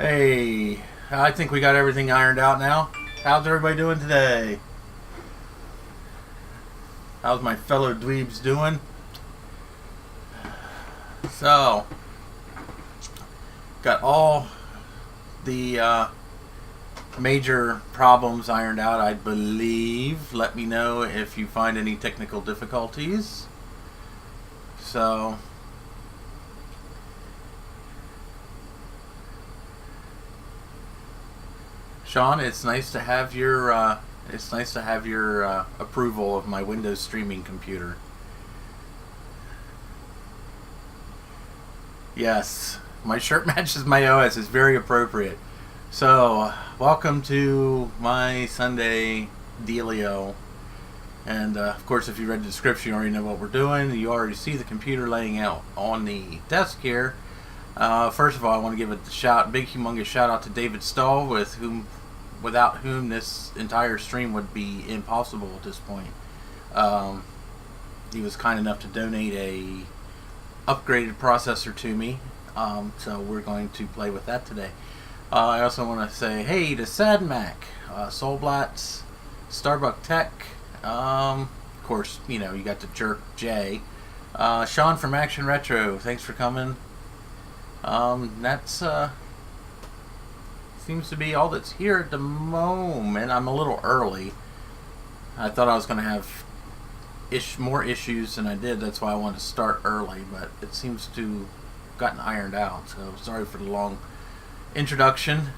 Hey, I think we got everything ironed out now. How's everybody doing today? How's my fellow dweebs doing? So, got all the major problems ironed out, I believe. Let me know if you find any technical difficulties. So, Sean, it's nice to have your approval of my Windows streaming computer. Yes, my shirt matches my OS. It's very appropriate. So, welcome to my Sunday dealio. And of course, if you read the description, you already know what we're doing. You already see the computer laying out on the desk here. First of all, I want to give a big humongous shout out to David Stahl, without whom this entire stream would be impossible at this point. He was kind enough to donate a upgraded processor to me, so we're going to play with that today. I also want to say hey to Sad Mac, Soulblatz, Starbuck Tech, of course, you know, you got the jerk Jay, Sean from Action Retro, thanks for coming. That's seems to be all that's here at the moment. I'm a little early. I thought I was going to have more issues than I did. That's why I wanted to start early, but it seems to have gotten ironed out. So sorry for the long introduction.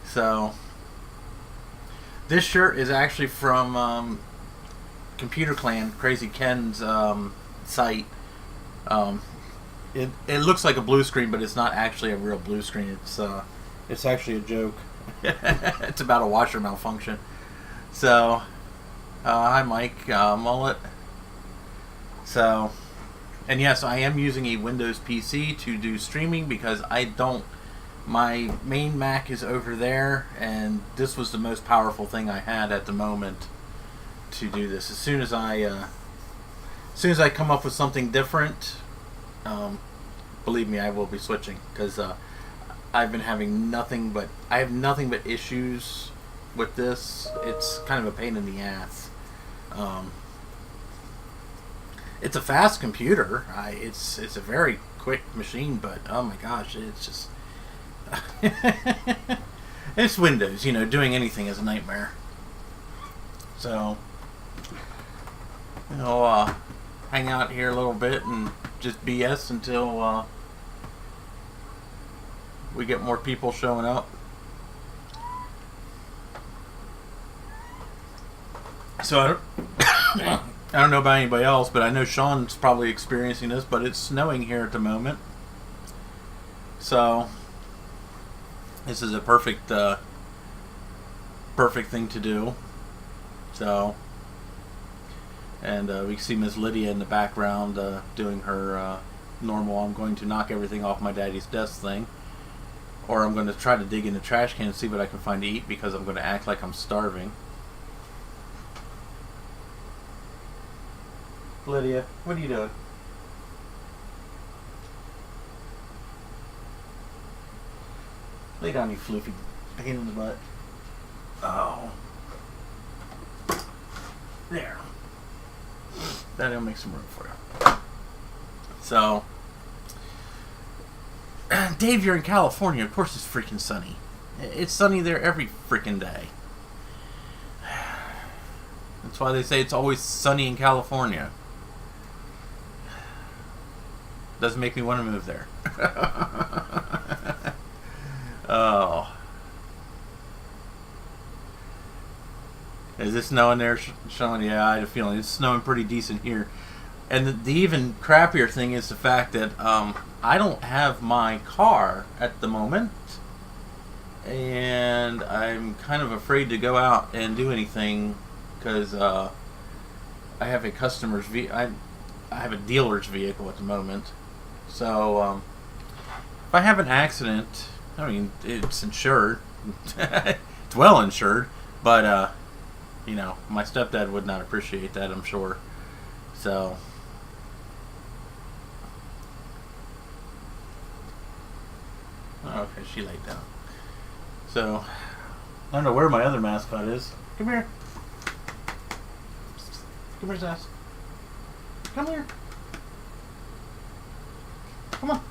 So this shirt is actually from Computer Clan, Crazy Ken's site. It looks like a blue screen, but it's not actually a real blue screen. It's actually a joke. It's about a washer malfunction. So, hi Mike, Mullet. So, and yes, I am using a Windows PC to do streaming because my main Mac is over there, and this was the most powerful thing I had at the moment to do this. As soon as I come up with something different, believe me, I will be switching, because I've been having nothing but issues with this. It's kind of a pain in the ass. It's a fast computer. It's a very quick machine, but oh my gosh, it's just it's Windows. You know, doing anything is a nightmare. So, you know, hang out here a little bit and just BS until we get more people showing up. So I don't know about anybody else, but I know Sean's probably experiencing this, but it's snowing here at the moment. So this is a perfect thing to do. So, and we can see Miss Lydia in the background doing her normal I'm going to knock everything off my daddy's desk thing. Or I'm going to try to dig in the trash can and see what I can find to eat, because I'm going to act like I'm starving. Lydia, what are you doing? Lay down, you floofy pain in the butt. Oh. There. That'll make some room for you. So, Dave, you're in California. Of course it's freaking sunny. It's sunny there every freaking day. That's why they say it's always sunny in California. Doesn't make me want to move there. Oh. Is it snowing there, Sean? Yeah, I had a feeling. It's snowing pretty decent here. And the even crappier thing is the fact that I don't have my car at the moment. And I'm kind of afraid to go out and do anything, because I have a customer's I have a dealer's vehicle at the moment. So if I have an accident, I mean, it's insured. It's well insured, but you know, my stepdad would not appreciate that, I'm sure. So Okay, she laid down. So, I don't know where my other mascot is. Come here. Come here, Sass. Come here. Come on.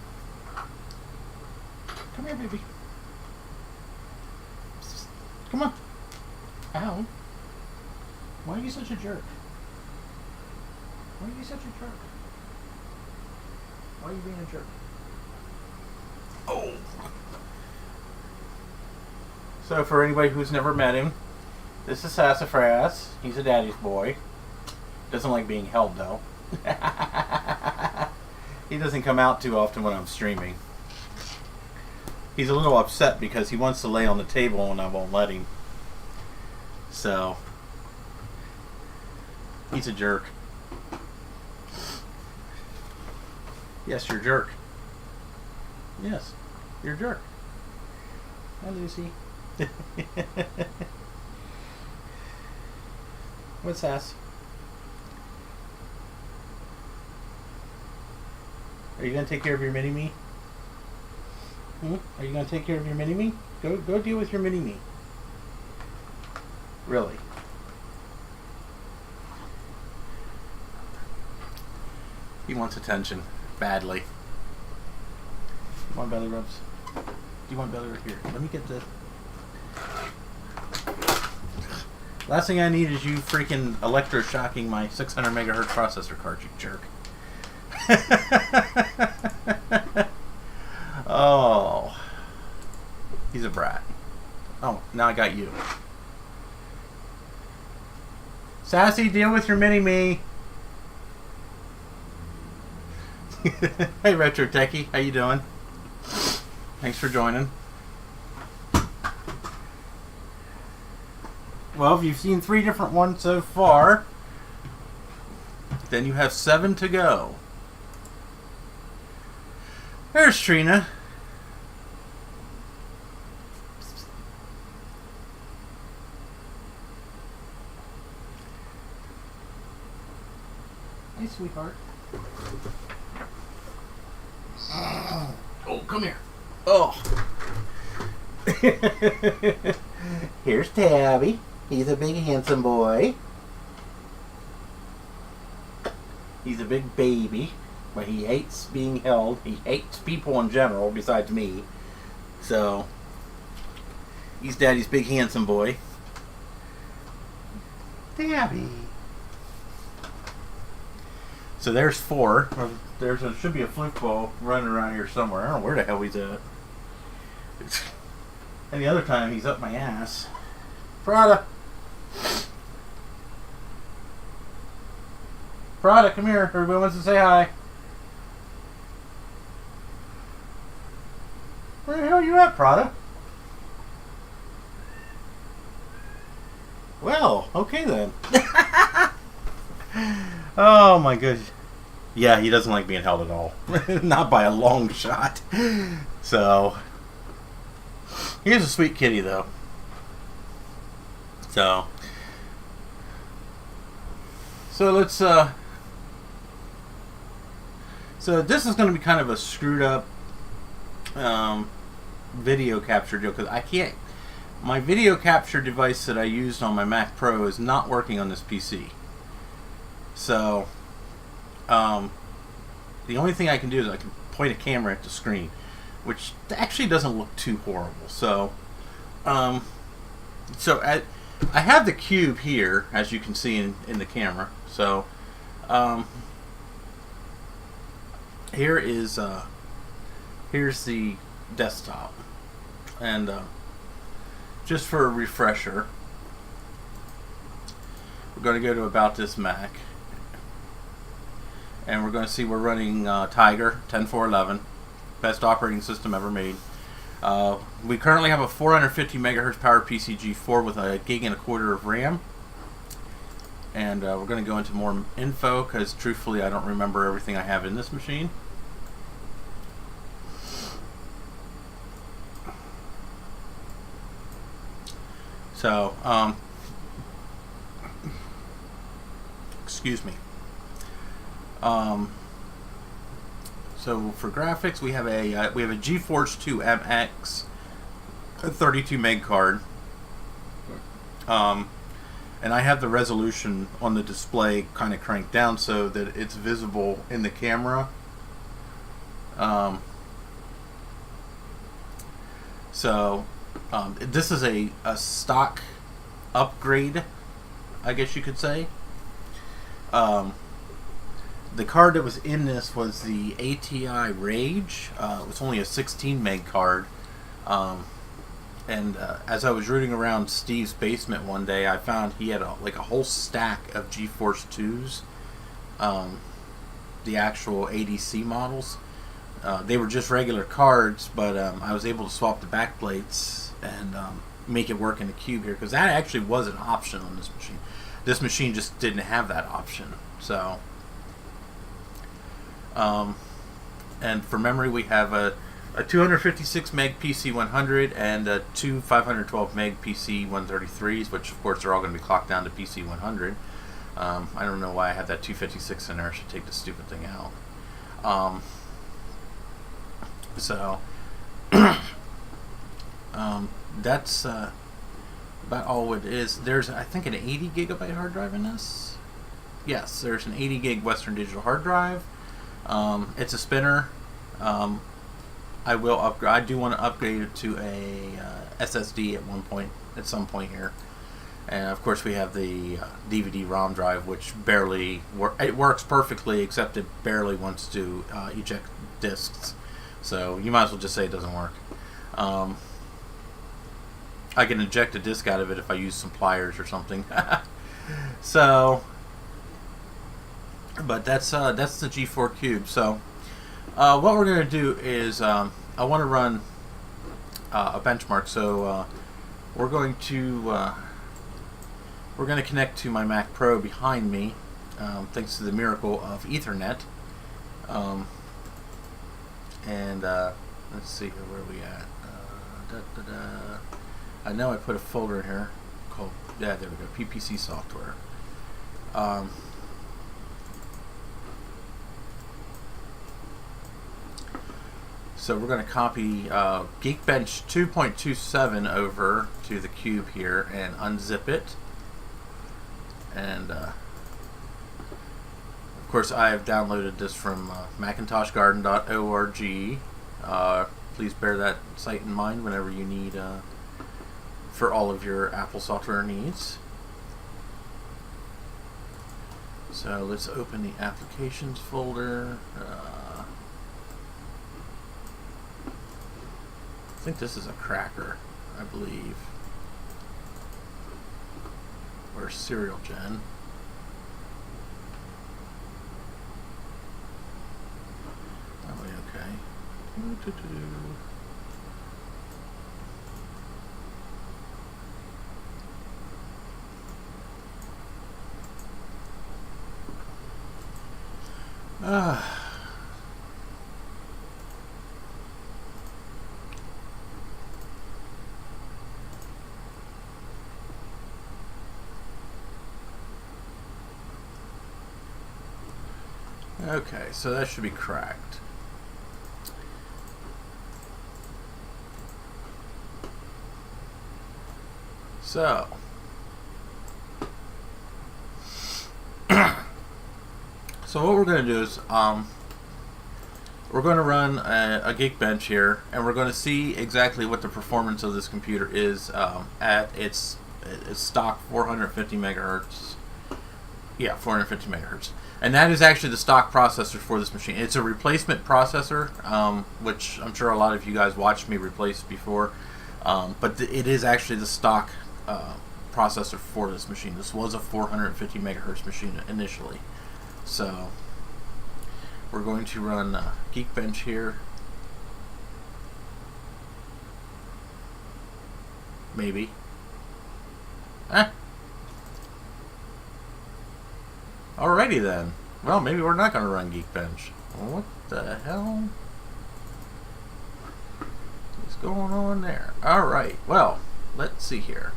Come here, baby. Come on. Ow. Why are you such a jerk? Why are you such a jerk? Why are you being a jerk? Oh. So for anybody who's never met him, this is Sassafras. He's a daddy's boy. Doesn't like being held though. He doesn't come out too often when I'm streaming. He's a little upset because he wants to lay on the table and I won't let him. So, he's a jerk. Yes, you're a jerk. Yes, you're a jerk. Hi, Lucy. What's Sass? Are you gonna take care of your mini-me? Are you gonna take care of your mini-me? Go deal with your mini-me. Really. He wants attention. Badly. You want belly rubs? Do you want belly rub? Here, let me get the... Last thing I need is you freaking electroshocking my 600 megahertz processor card, you jerk. Oh. He's a brat. Oh, now I got you. Sassy, deal with your mini-me. Hey, Retro Techie. How you doing? Thanks for joining. Well, if you've seen 3 different ones so far, then you have 7 to go. There's Trina. Hey, sweetheart. Oh, come here. Oh. Here's Tabby. He's a big handsome boy. He's a big baby, but he hates being held. He hates people in general, besides me. So, he's Daddy's big handsome boy. Tabby. So there's 4. There should be a flip ball running around here somewhere. I don't know where the hell he's at. And the other time he's up my ass. Prada! Prada, come here. Everybody wants to say hi. Where the hell are you at, Prada? Well, okay then. Oh my goodness. Yeah, he doesn't like being held at all. Not by a long shot. So, he's a sweet kitty though. So let's so this is going to be kind of a screwed up video capture deal because I can't. My video capture device that I used on my Mac Pro is not working on this PC. So, the only thing I can do is I can point a camera at the screen, which actually doesn't look too horrible. So, I have the cube here, as you can see in the camera. So, here's the desktop, and just for a refresher, we're going to go to About This Mac. And we're going to see we're running Tiger 10411, best operating system ever made. We currently have a 450 megahertz powered PCG4 with a gig and a quarter of RAM. And we're going to go into more info because truthfully I don't remember everything I have in this machine. So, excuse me. So for graphics, we have a GeForce 2 MX, a 32 meg card. And I have the resolution on the display kind of cranked down so that it's visible in the camera. This is a stock upgrade, I guess you could say. The card that was in this was the ATI Rage. It was only a 16 meg card. As I was rooting around Steve's basement one day, I found he had a whole stack of GeForce 2s, the actual ADC models. They were just regular cards, but I was able to swap the back plates and make it work in the cube here, because that actually was an option on this machine. This machine just didn't have that option. So, and for memory, we have a 256 meg PC100 and two 512 meg PC133s, which of course are all going to be clocked down to PC100. I don't know why I have that 256 in there. I should take this stupid thing out. That's about all it is. There's, I think, an 80 gigabyte hard drive in this. Yes, there's an 80 gig Western Digital hard drive. It's a spinner. I will upgrade. I do want to upgrade it to a SSD at some point here. And of course, we have the DVD-ROM drive, which barely it works perfectly, except it barely wants to eject discs. So you might as well just say it doesn't work. I can eject a disc out of it if I use some pliers or something. So, but that's the G4 Cube. So, what we're going to do is I want to run a benchmark. So we're going to connect to my Mac Pro behind me, thanks to the miracle of Ethernet. Let's see here, where are we at? I know I put a folder in here called, yeah, there we go, PPC software. So we're going to copy Geekbench 2.27 over to the cube here and unzip it. And of course, I have downloaded this from MacintoshGarden.org. Please bear that site in mind whenever you need for all of your Apple software needs. So let's open the applications folder. I think this is a cracker, I believe, or Serial Gen. That'll be okay. Okay, so that should be cracked. So, so what we're going to do is we're going to run a Geekbench here, and we're going to see exactly what the performance of this computer is at its stock 450 megahertz. Yeah, 450 megahertz. And that is actually the stock processor for this machine. It's a replacement processor, which I'm sure a lot of you guys watched me replace before. But it is actually the stock processor for this machine. This was a 450 megahertz machine initially. So we're going to run Geekbench here. Maybe. Alrighty then. Well, maybe we're not going to run Geekbench. What the hell is going on there? Alright, well, let's see here.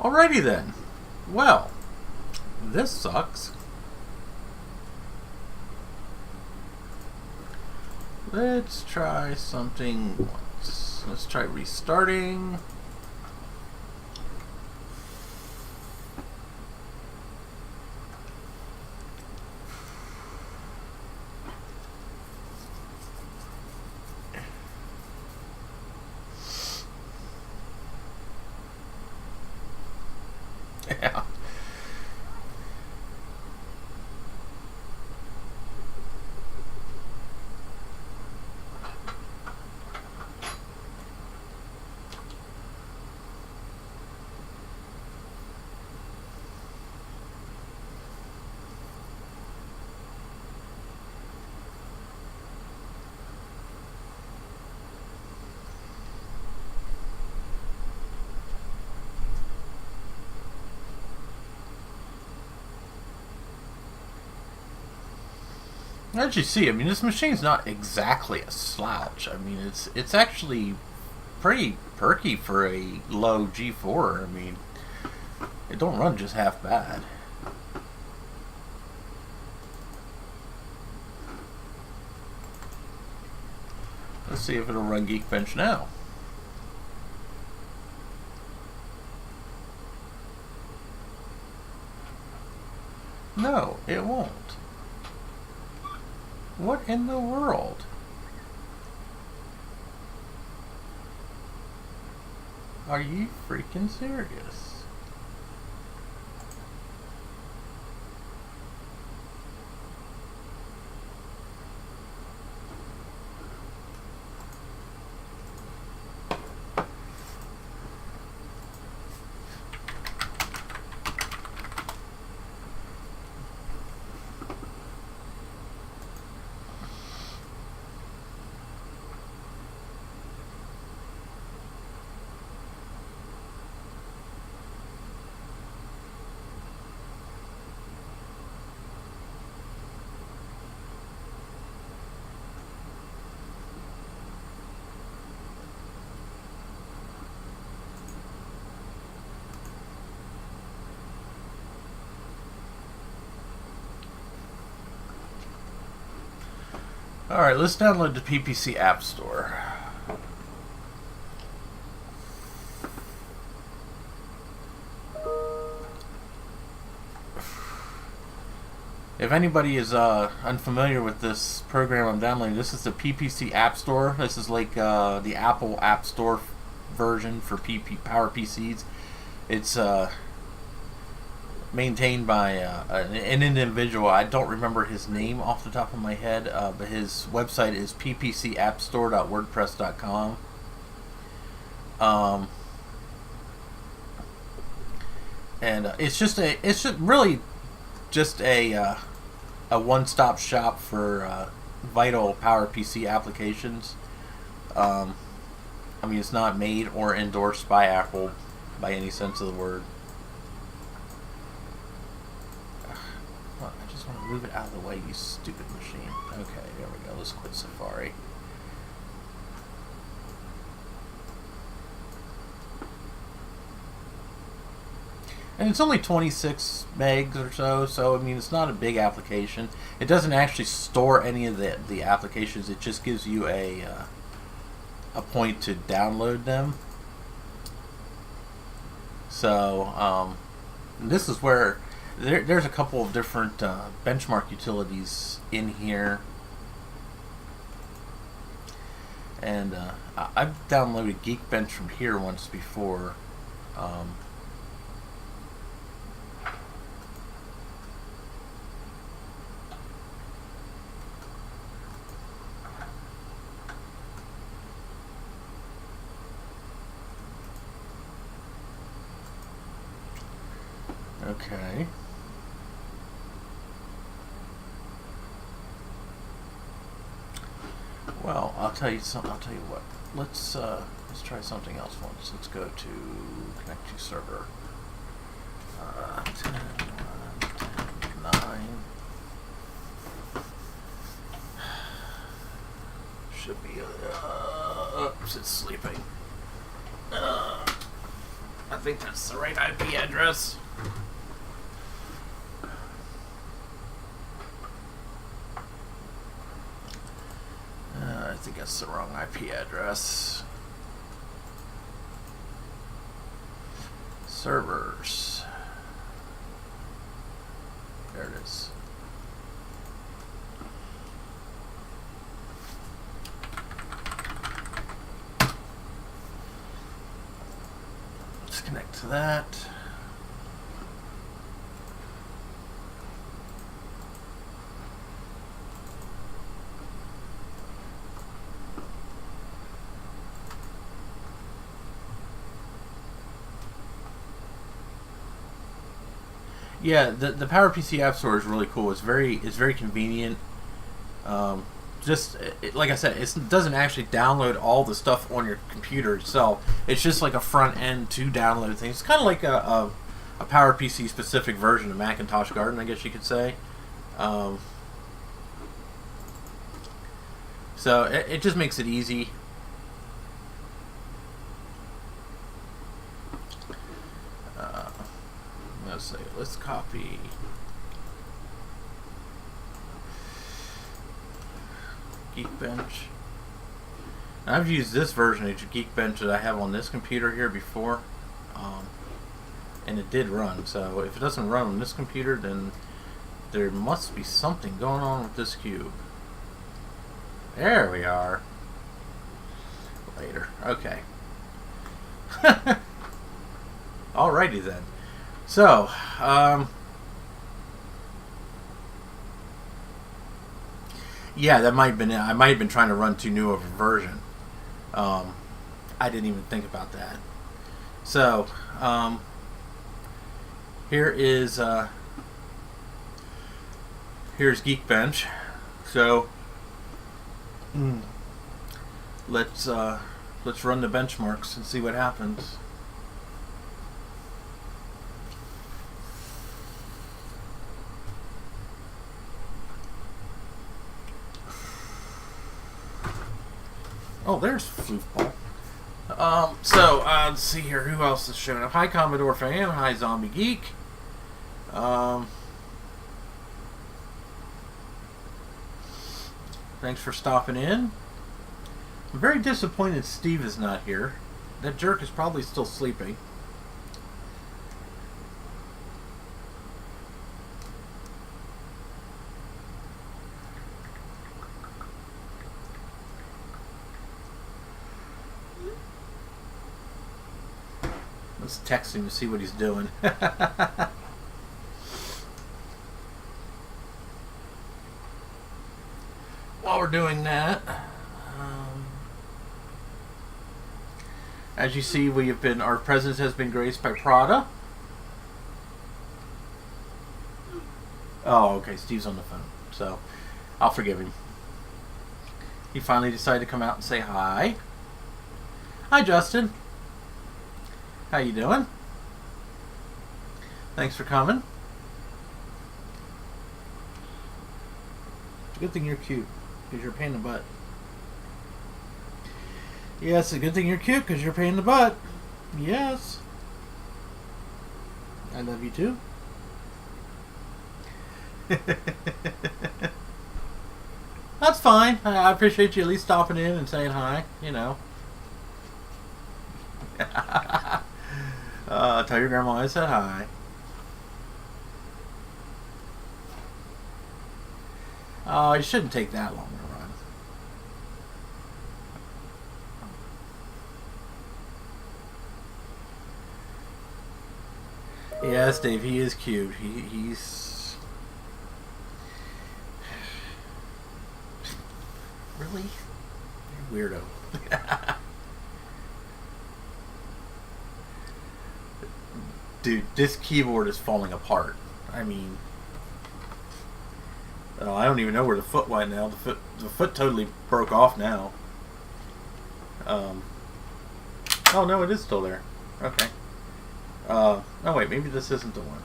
Alrighty then. Well, this sucks. Let's try something once. Let's try restarting. Yeah. As you see, I mean, this machine's not exactly a slouch. I mean, it's actually pretty perky for a low G4. I mean, it don't run just half bad. Let's see if it'll run Geekbench now. No, it won't. What in the world? Are you freaking serious? Alright, let's download the PPC App Store. If anybody is unfamiliar with this program I'm downloading, this is the PPC App Store. This is like the Apple App Store version for Power PCs. It's maintained by an individual. I don't remember his name off the top of my head, but his website is ppcappstore.wordpress.com. And it's really just a one-stop shop for vital Power PC applications. I mean, it's not made or endorsed by Apple by any sense of the word. I just want to move it out of the way, you stupid machine. Okay, there we go. Let's quit Safari. And it's only 26 megs or so I mean, it's not a big application. It doesn't actually store any of the applications. It just gives you a point to download them. So this is where there's a couple of different benchmark utilities in here, and I've downloaded Geekbench from here once before. Okay. Well, I'll tell you something. I'll tell you what. Let's try something else once. Let's go to connect to server. 10, 1, 10, 9. Should be. Oops, it's sleeping. I think that's the right IP address. I think that's the wrong IP address. Servers. There it is. Let's connect to that. Yeah, the PowerPC App Store is really cool. It's very convenient. Like I said, it doesn't actually download all the stuff on your computer itself. It's just like a front end to download things. It's kind of like a PowerPC specific version of Macintosh Garden, I guess you could say. So it just makes it easy. Let's copy Geekbench. Now, I've used this version of Geekbench that I have on this computer here before, and it did run. So if it doesn't run on this computer, then there must be something going on with this cube. There we are. Later. Okay. Alrighty then. So, yeah, that might have been it. I might have been trying to run too new of a version. I didn't even think about that. So, here's Geekbench. So, let's run the benchmarks and see what happens. Oh, there's Floofball. Let's see here. Who else is showing up? Hi, Commodore Fan. Hi, Zombie Geek. Thanks for stopping in. I'm very disappointed Steve is not here. That jerk is probably still sleeping. Let's text him to see what he's doing. While we're doing that, as you see, our presence has been graced by Prada. Oh, okay, Steve's on the phone, so I'll forgive him. He finally decided to come out and say hi. Hi, Justin. How you doing? Thanks for coming. It's a good thing you're cute, because you're a pain in the butt. Yes, it's a good thing you're cute, because you're a pain in the butt. Yes. I love you too. That's fine. I appreciate you at least stopping in and saying hi, you know. Tell your grandma I said hi. Oh, it shouldn't take that long to run. Yes, Dave, he is cute. He's... Really? You're a weirdo. Dude, this keyboard is falling apart. I mean, I don't even know where the foot went now. The foot totally broke off now. Oh no, it is still there. Okay. Oh wait, maybe this isn't the one.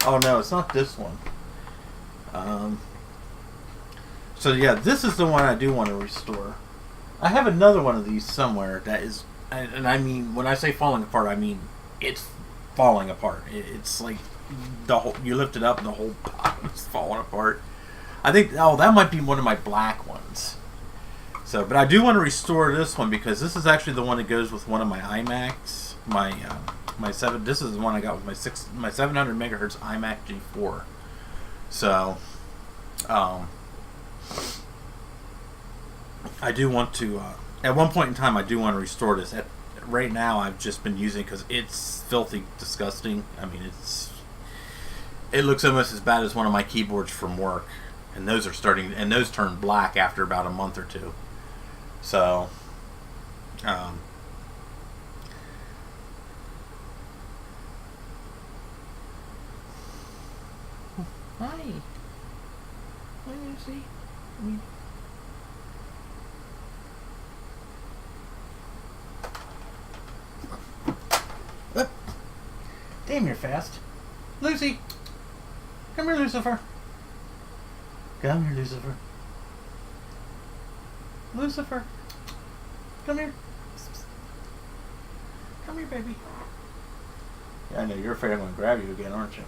Oh no, it's not this one. So yeah, this is the one I do want to restore. I have another one of these somewhere that is and I mean, when I say falling apart, I mean it's falling apart. It's like the whole, you lift it up and the whole bottom is falling apart. I think, oh, that might be one of my black ones. So, but I do want to restore this one because this is actually the one that goes with one of my iMacs. My 7. This is the one I got with my 700 megahertz iMac G4. So, I do want to. At one point in time, I do want to restore this. Right now, I've just been using it because it's filthy, disgusting. I mean, it looks almost as bad as one of my keyboards from work, and those are starting, and those turn black after about a month or two. So, hi. Hi, Lucy. Damn, you're fast. Lucy! Come here, Lucifer. Come here, Lucifer. Lucifer. Come here. Come here, baby. Yeah, I know, you're afraid I'm going to grab you again, aren't you?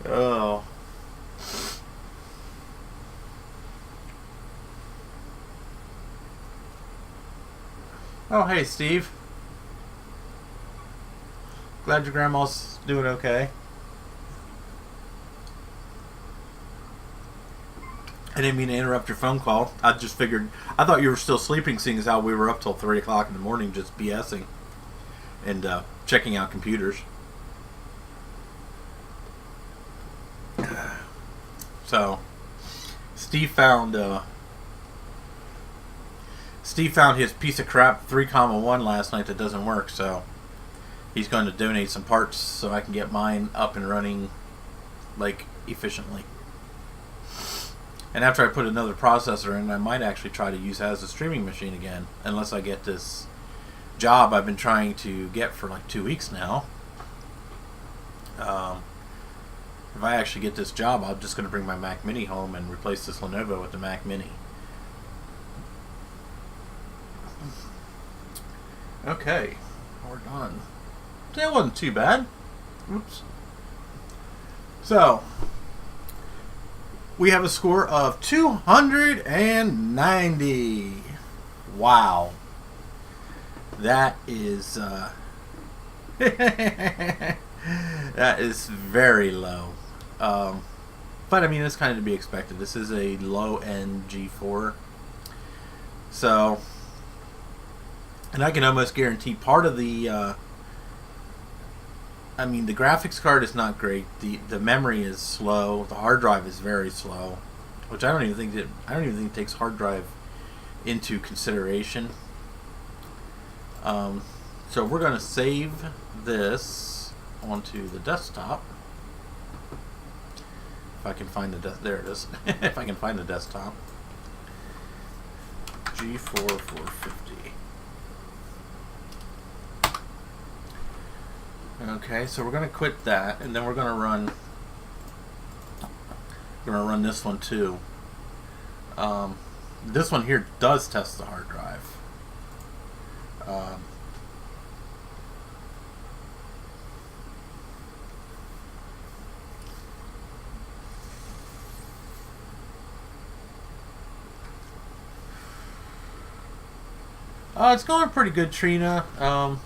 Oh. Oh, hey, Steve. Glad your grandma's doing okay. I didn't mean to interrupt your phone call. I just figured, I thought you were still sleeping, seeing as how we were up till 3 o'clock in the morning just BSing and checking out computers. So, Steve found his piece of crap 3.1 last night that doesn't work, so he's going to donate some parts so I can get mine up and running, like, efficiently. And after I put another processor in, I might actually try to use it as a streaming machine again, unless I get this job I've been trying to get for like 2 weeks now. If I actually get this job, I'm just going to bring my Mac Mini home and replace this Lenovo with the Mac Mini. Okay, we're done. That wasn't too bad. Oops. So, we have a score of 290. Wow. That is, that is very low. But I mean, it's kind of to be expected. This is a low-end G4. So, and I can almost guarantee part of the, I mean, the graphics card is not great. The memory is slow. The hard drive is very slow, which I don't even think it takes hard drive into consideration. So we're going to save this onto the desktop. If I can find there it is. If I can find the desktop. G4 450. Okay, so we're going to quit that, and then we're going to run this one too. This one here does test the hard drive. It's going pretty good, Trina. I'm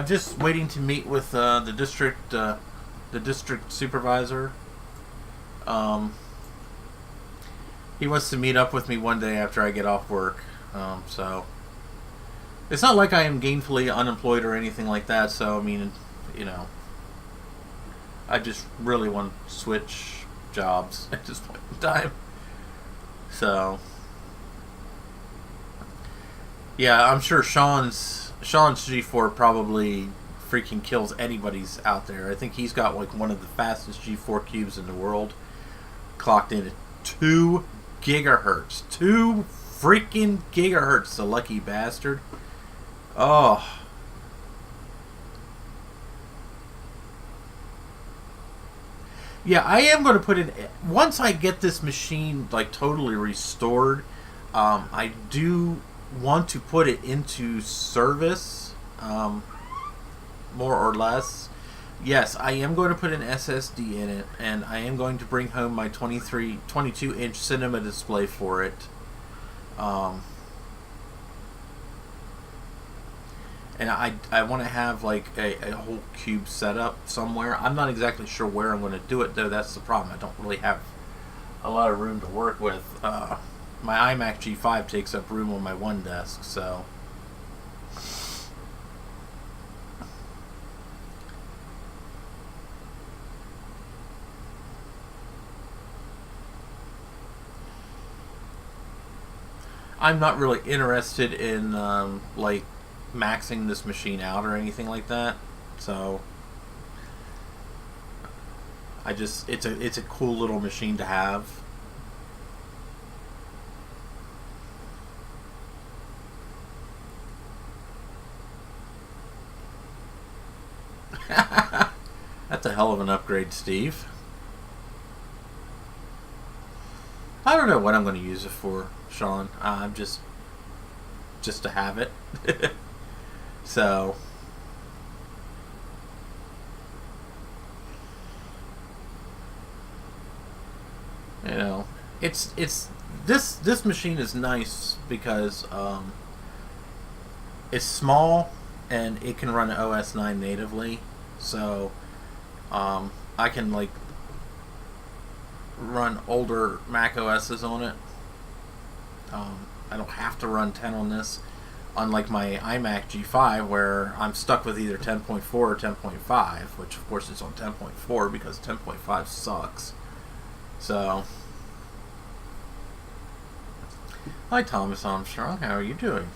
just waiting to meet with the district supervisor. He wants to meet up with me one day after I get off work. So it's not like I am gainfully unemployed or anything like that. So I mean, you know, I just really want to switch jobs at this point in time. So yeah, I'm sure Sean's G4 probably freaking kills anybody's out there. I think he's got like one of the fastest G4 cubes in the world, clocked in at 2 gigahertz. 2 freaking gigahertz, the lucky bastard. Oh. Yeah, I am going to put in, once I get this machine like totally restored, I do want to put it into service, more or less. Yes, I am going to put an SSD in it, and I am going to bring home my 22-inch cinema display for it. And I want to have like a whole cube set up somewhere. I'm not exactly sure where I'm going to do it, though. That's the problem. I don't really have a lot of room to work with. My iMac G5 takes up room on my one desk, so... I'm not really interested in, like, maxing this machine out or anything like that, so it's a cool little machine to have. That's a hell of an upgrade, Steve. I don't know what I'm going to use it for, Sean. Just to have it. So, you know, it's this machine is nice because it's small and it can run OS 9 natively. So, I can like run older Mac OSs on it. I don't have to run 10 on this. Unlike my iMac G5, where I'm stuck with either 10.4 or 10.5, which of course is on 10.4 because 10.5 sucks. So, hi Thomas Armstrong, how are you doing?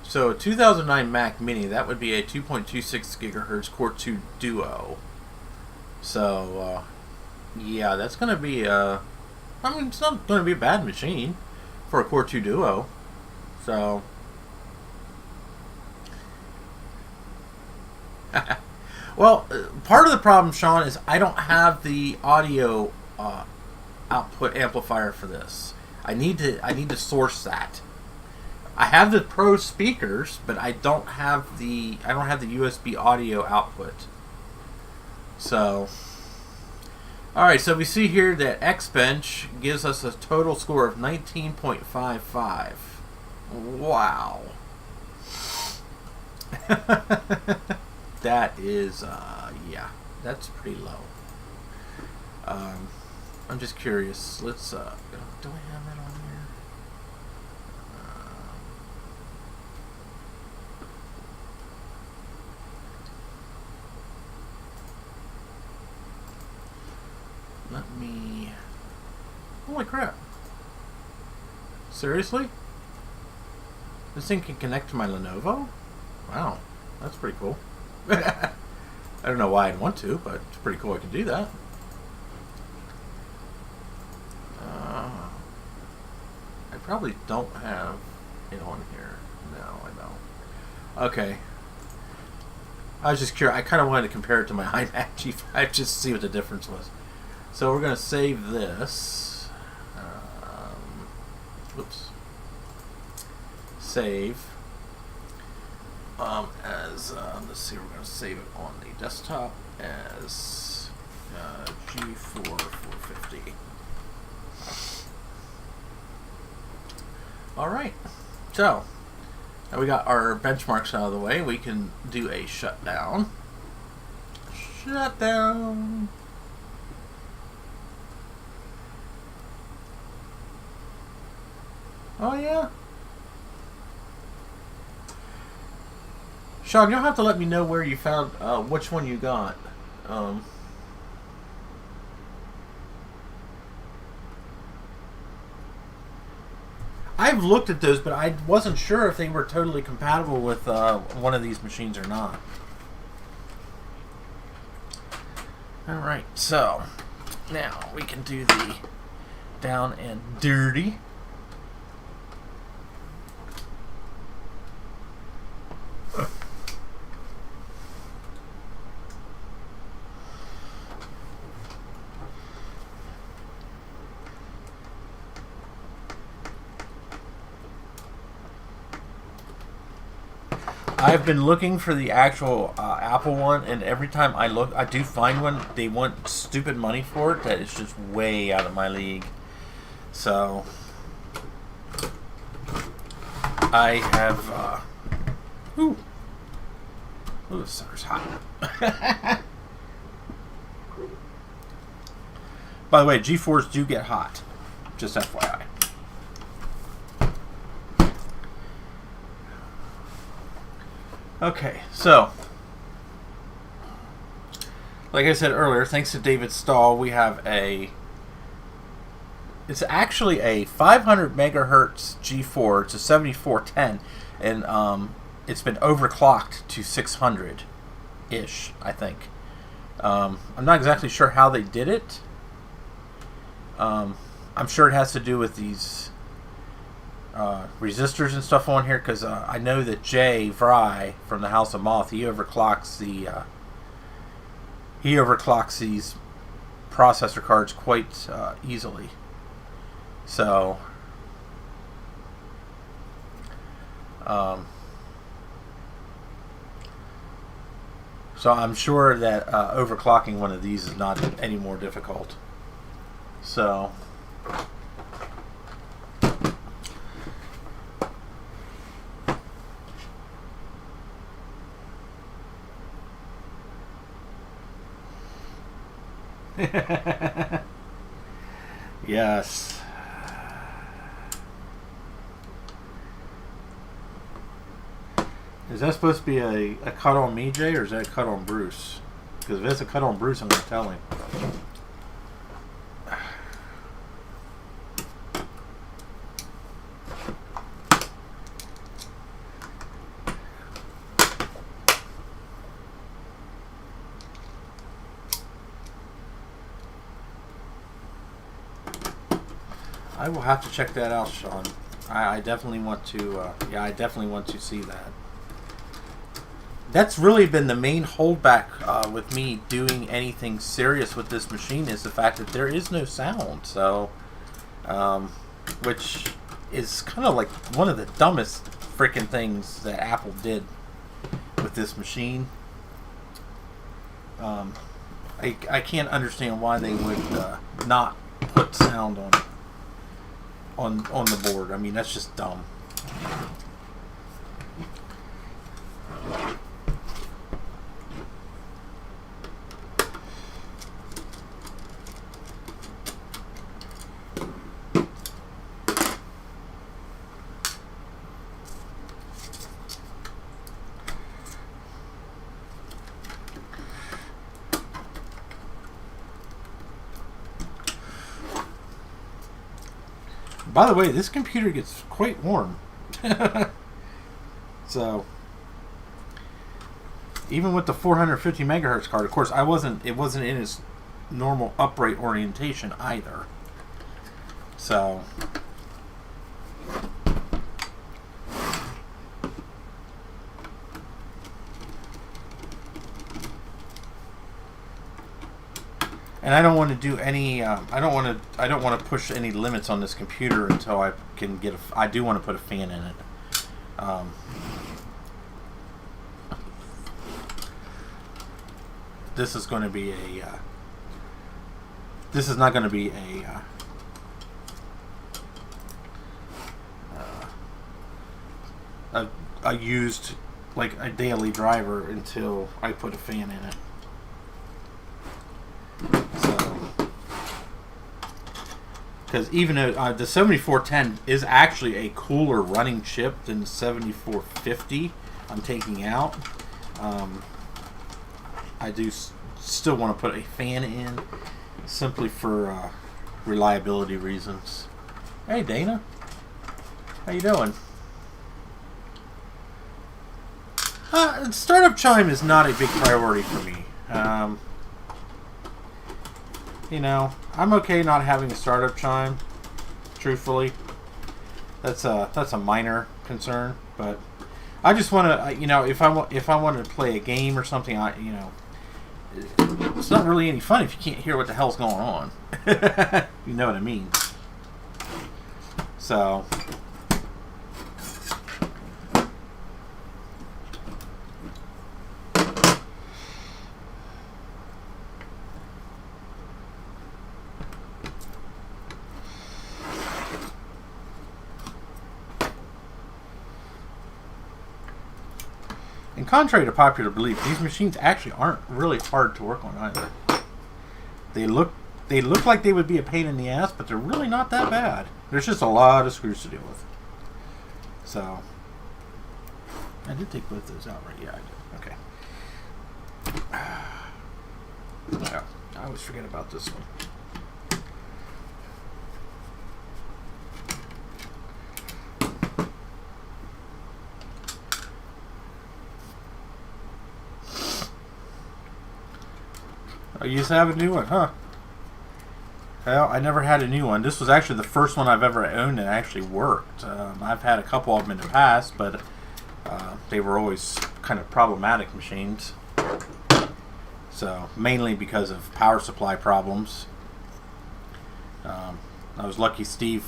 So, a 2009 Mac Mini, that would be a 2.26 gigahertz Core 2 Duo. So, yeah, that's going to be, I mean, it's not going to be a bad machine for a Core 2 Duo. So, well, part of the problem, Sean, is I don't have the audio output amplifier for this. I need to source that. I have the Pro speakers, but I don't have the USB audio output. So, alright, so we see here that Xbench gives us a total score of 19.55. Wow. That is, yeah, that's pretty low. I'm just curious. Let's, do I have that on here? Let me... Holy crap. Seriously? This thing can connect to my Lenovo? Wow. That's pretty cool. I don't know why I'd want to, but it's pretty cool I can do that. I probably don't have it on here. No, I don't. Okay. I was just curious. I kind of wanted to compare it to my iMac G5 just to see what the difference was. So we're going to save this. Oops. Save. As, let's see, we're going to save it on the desktop as G4 450. Alright. So, now we got our benchmarks out of the way. We can do a shutdown. Shutdown. Oh, yeah. Sean, you'll have to let me know where you found, which one you got. I've looked at those, but I wasn't sure if they were totally compatible with one of these machines or not. Alright, so now we can do the down and dirty. I've been looking for the actual Apple one, and every time I look, I do find one. They want stupid money for it that is just way out of my league. So I have. Ooh, this sucker's hot. By the way, G4s do get hot. Just FYI. Okay, so like I said earlier, thanks to David Stahl, we have it's actually a 500 megahertz G4. It's a 7410, and it's been overclocked to 600-ish, I think. I'm not exactly sure how they did it. I'm sure it has to do with these resistors and stuff on here, because I know that Vrij from the House of Moth, he overclocks these processor cards quite easily. So so I'm sure that overclocking one of these is not any more difficult. So yes. Is that supposed to be a cut on me, Jay, or is that a cut on Bruce? Because if it's a cut on Bruce, I'm going to tell him. I will have to check that out, Sean. I definitely want to. Yeah, I definitely want to see that. That's really been the main holdback with me doing anything serious with this machine, is the fact that there is no sound. So, which is kind of like one of the dumbest freaking things that Apple did with this machine. I can't understand why they would not put sound on the board. I mean, that's just dumb. By the way, this computer gets quite warm. So, even with the 450 megahertz card, of course, it wasn't in its normal upright orientation either. So, and I don't want to do any. I don't want to push any limits on this computer until I can get. I do want to put a fan in it. This is going to be a. This is not going to be a used, like a daily driver, until I put a fan in it. Because even though the 7410 is actually a cooler running chip than the 7450 I'm taking out, I do still want to put a fan in, simply for reliability reasons. Hey Dana, how you doing? Startup chime is not a big priority for me. You know, I'm okay not having a startup chime. Truthfully, that's a minor concern. But I just want to, you know, if I wanted to play a game or something, it's not really any fun if you can't hear what the hell's going on. You know what I mean? So, contrary to popular belief, these machines actually aren't really hard to work on either. They look like they would be a pain in the ass, but they're really not that bad. There's just a lot of screws to deal with. So, I did take both those out, right? Yeah, I did. Okay. Yeah, I always forget about this one. I used to have a new one, huh? Well, I never had a new one. This was actually the first one I've ever owned and actually worked. I've had a couple of them in the past, but they were always kind of problematic machines. So, mainly because of power supply problems. I was lucky Steve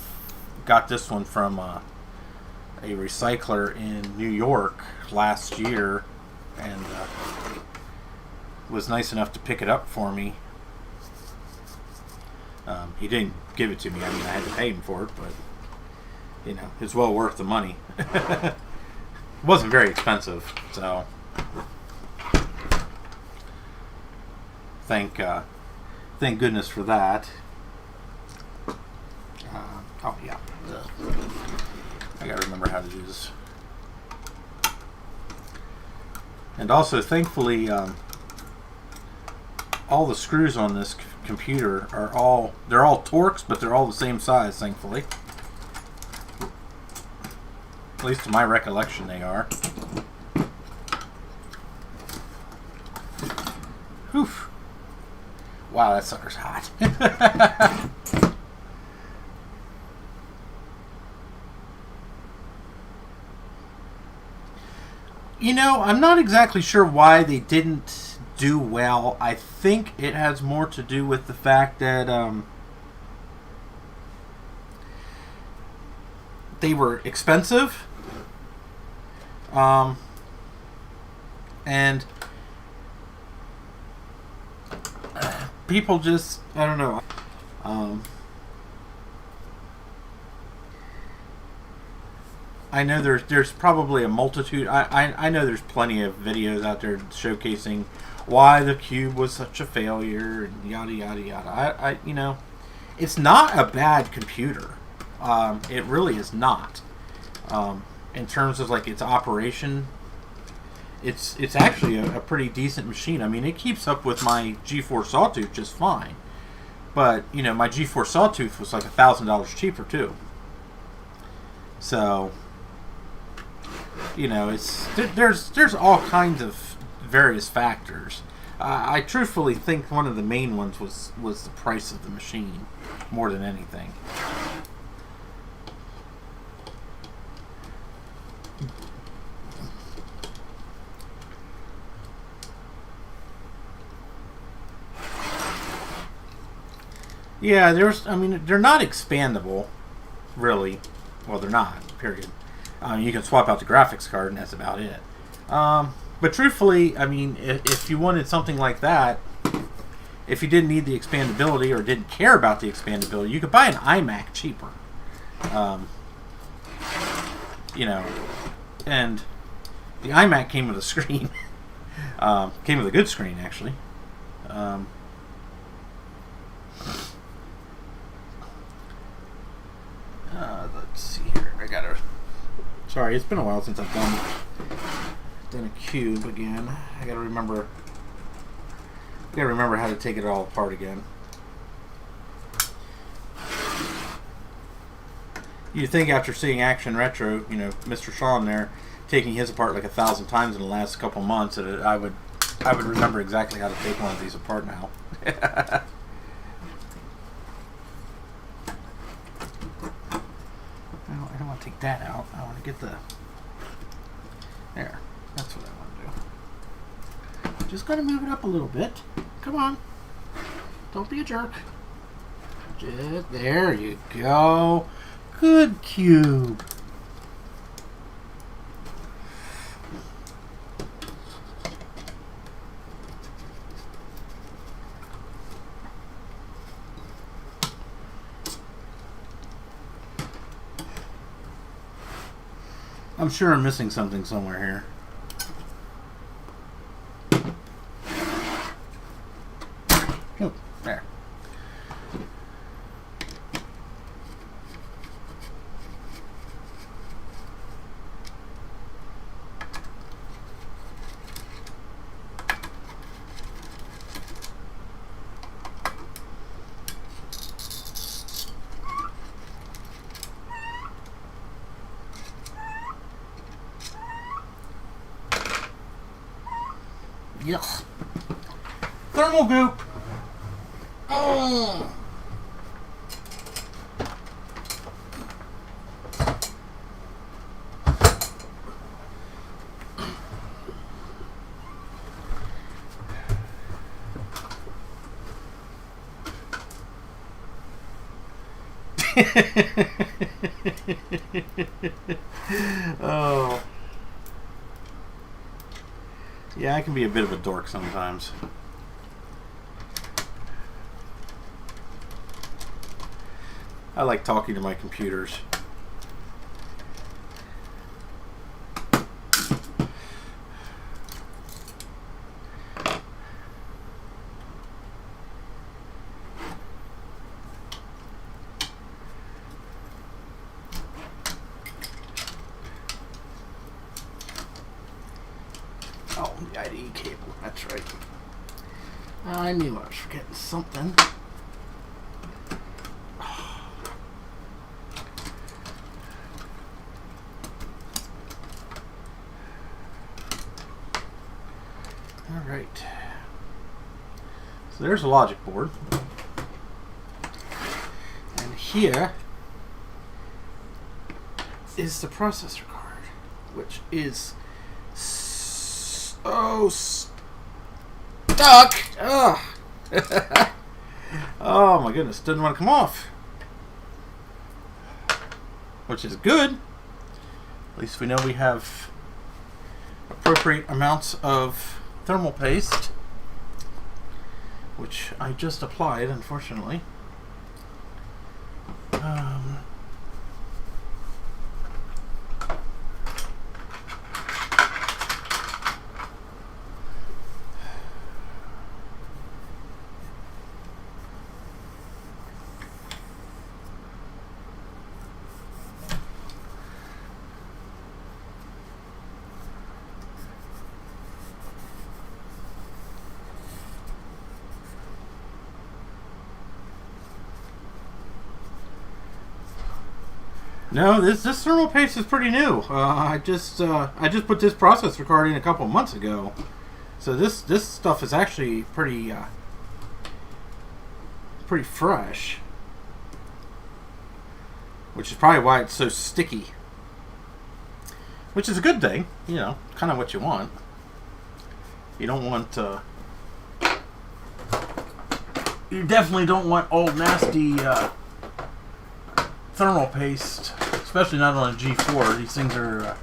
got this one from a recycler in New York last year, and was nice enough to pick it up for me. He didn't give it to me. I mean, I had to pay him for it, but you know, it's well worth the money. It wasn't very expensive, so thank goodness for that. Oh yeah, I gotta remember how to do this. And also, thankfully, all the screws on this computer are all Torx, but they're all the same size, thankfully. At least to my recollection, they are. Whew. Wow, that sucker's hot. You know, I'm not exactly sure why they didn't do well. I think it has more to do with the fact that they were expensive, and people just, I don't know. I know there's probably a multitude. I know there's plenty of videos out there showcasing why the Cube was such a failure and yada yada yada. You know, it's not a bad computer. It really is not. In terms of like its operation, it's actually a pretty decent machine. I mean, it keeps up with my G4 Sawtooth just fine. But you know, my G4 Sawtooth was like $1,000 cheaper too. So, you know, there's all kinds of various factors. I truthfully think one of the main ones was the price of the machine more than anything. Yeah, I mean, they're not expandable, really. Well, they're not, period. You can swap out the graphics card, and that's about it. But truthfully, I mean, if you wanted something like that, if you didn't need the expandability or didn't care about the expandability, you could buy an iMac cheaper. You know, and the iMac came with a screen. Came with a good screen, actually. Let's see here. Sorry, it's been a while since I've done a Cube again. I gotta remember how to take it all apart again. You'd think after seeing Action Retro, you know, Mr. Sean there taking his apart like 1,000 times in the last couple months, that I would remember exactly how to take one of these apart now. I don't want to take that out. I want to get the... There. That's what I want to do. Just got to move it up a little bit. Come on. Don't be a jerk. Just, there you go. Good Cube. I'm sure I'm missing something somewhere here. Yuck. Thermal goop. Oh. Oh. Yeah, I can be a bit of a dork sometimes. I like talking to my computers. Oh, the IDE cable. That's right. I knew I was forgetting something. All right. So there's a logic board. And here is the processor card, which is so stuck. Ugh. Oh my goodness, didn't want to come off. Which is good. At least we know we have appropriate amounts of thermal paste, which I just applied, unfortunately. No, this thermal paste is pretty new. I just put this processor card in a couple months ago, so this stuff is actually pretty fresh, which is probably why it's so sticky. Which is a good thing, you know, kind of what you want. You don't want you definitely don't want old nasty thermal paste, especially not on a G4. These things are,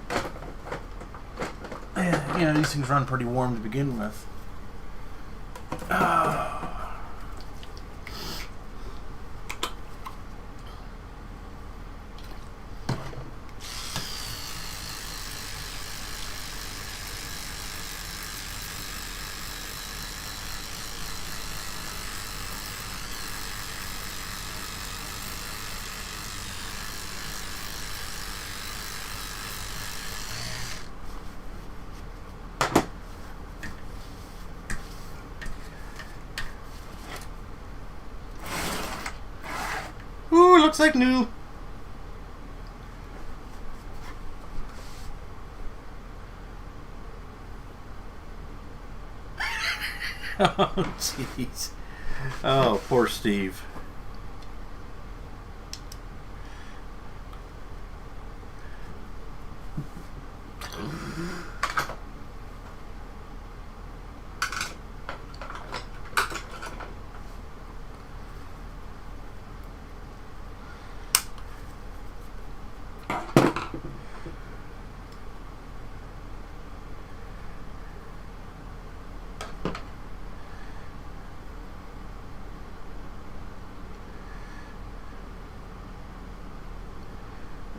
you know, these things run pretty warm to begin with. Ooh, looks like new. Oh, jeez. Oh, poor Steve.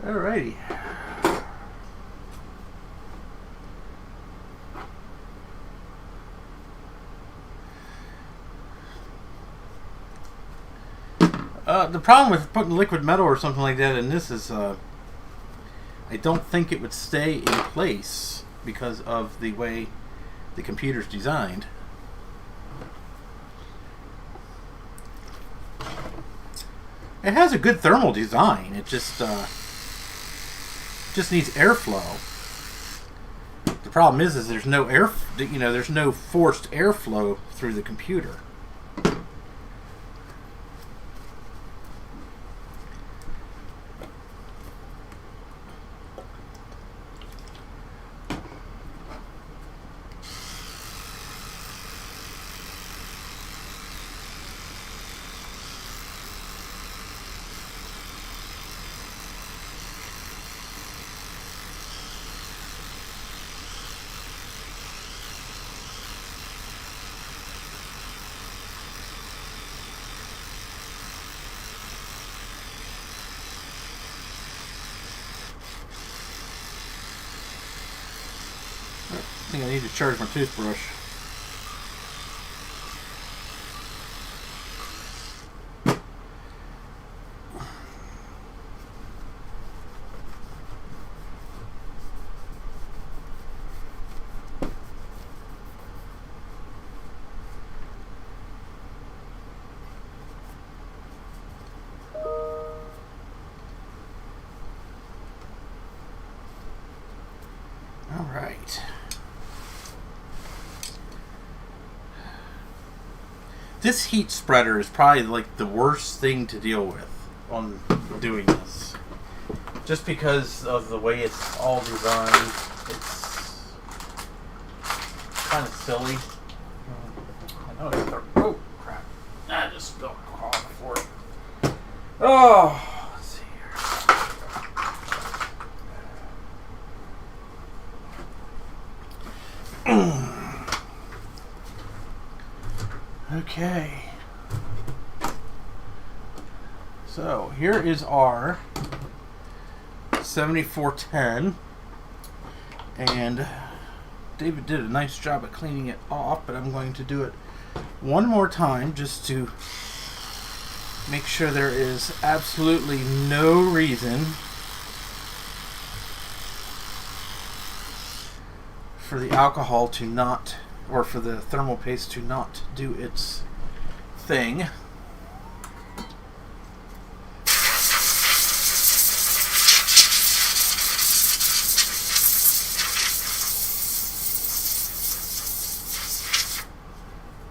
Alrighty. The problem with putting liquid metal or something like that in this is I don't think it would stay in place because of the way the computer's designed. It has a good thermal design. It just needs airflow. The problem is there's no air, there's no forced airflow through the computer. I think I need to charge my toothbrush. All right. This heat spreader is probably like the worst thing to deal with on doing this. Just because of the way it's all designed, it's kind of silly. I know it's oh crap! I just spilled alcohol on the floor. Oh, let's see here. Okay, so here is our 7410, and David did a nice job at cleaning it off, but I'm going to do it one more time just to make sure there is absolutely no reason for the alcohol to not, or for the thermal paste to not do its thing.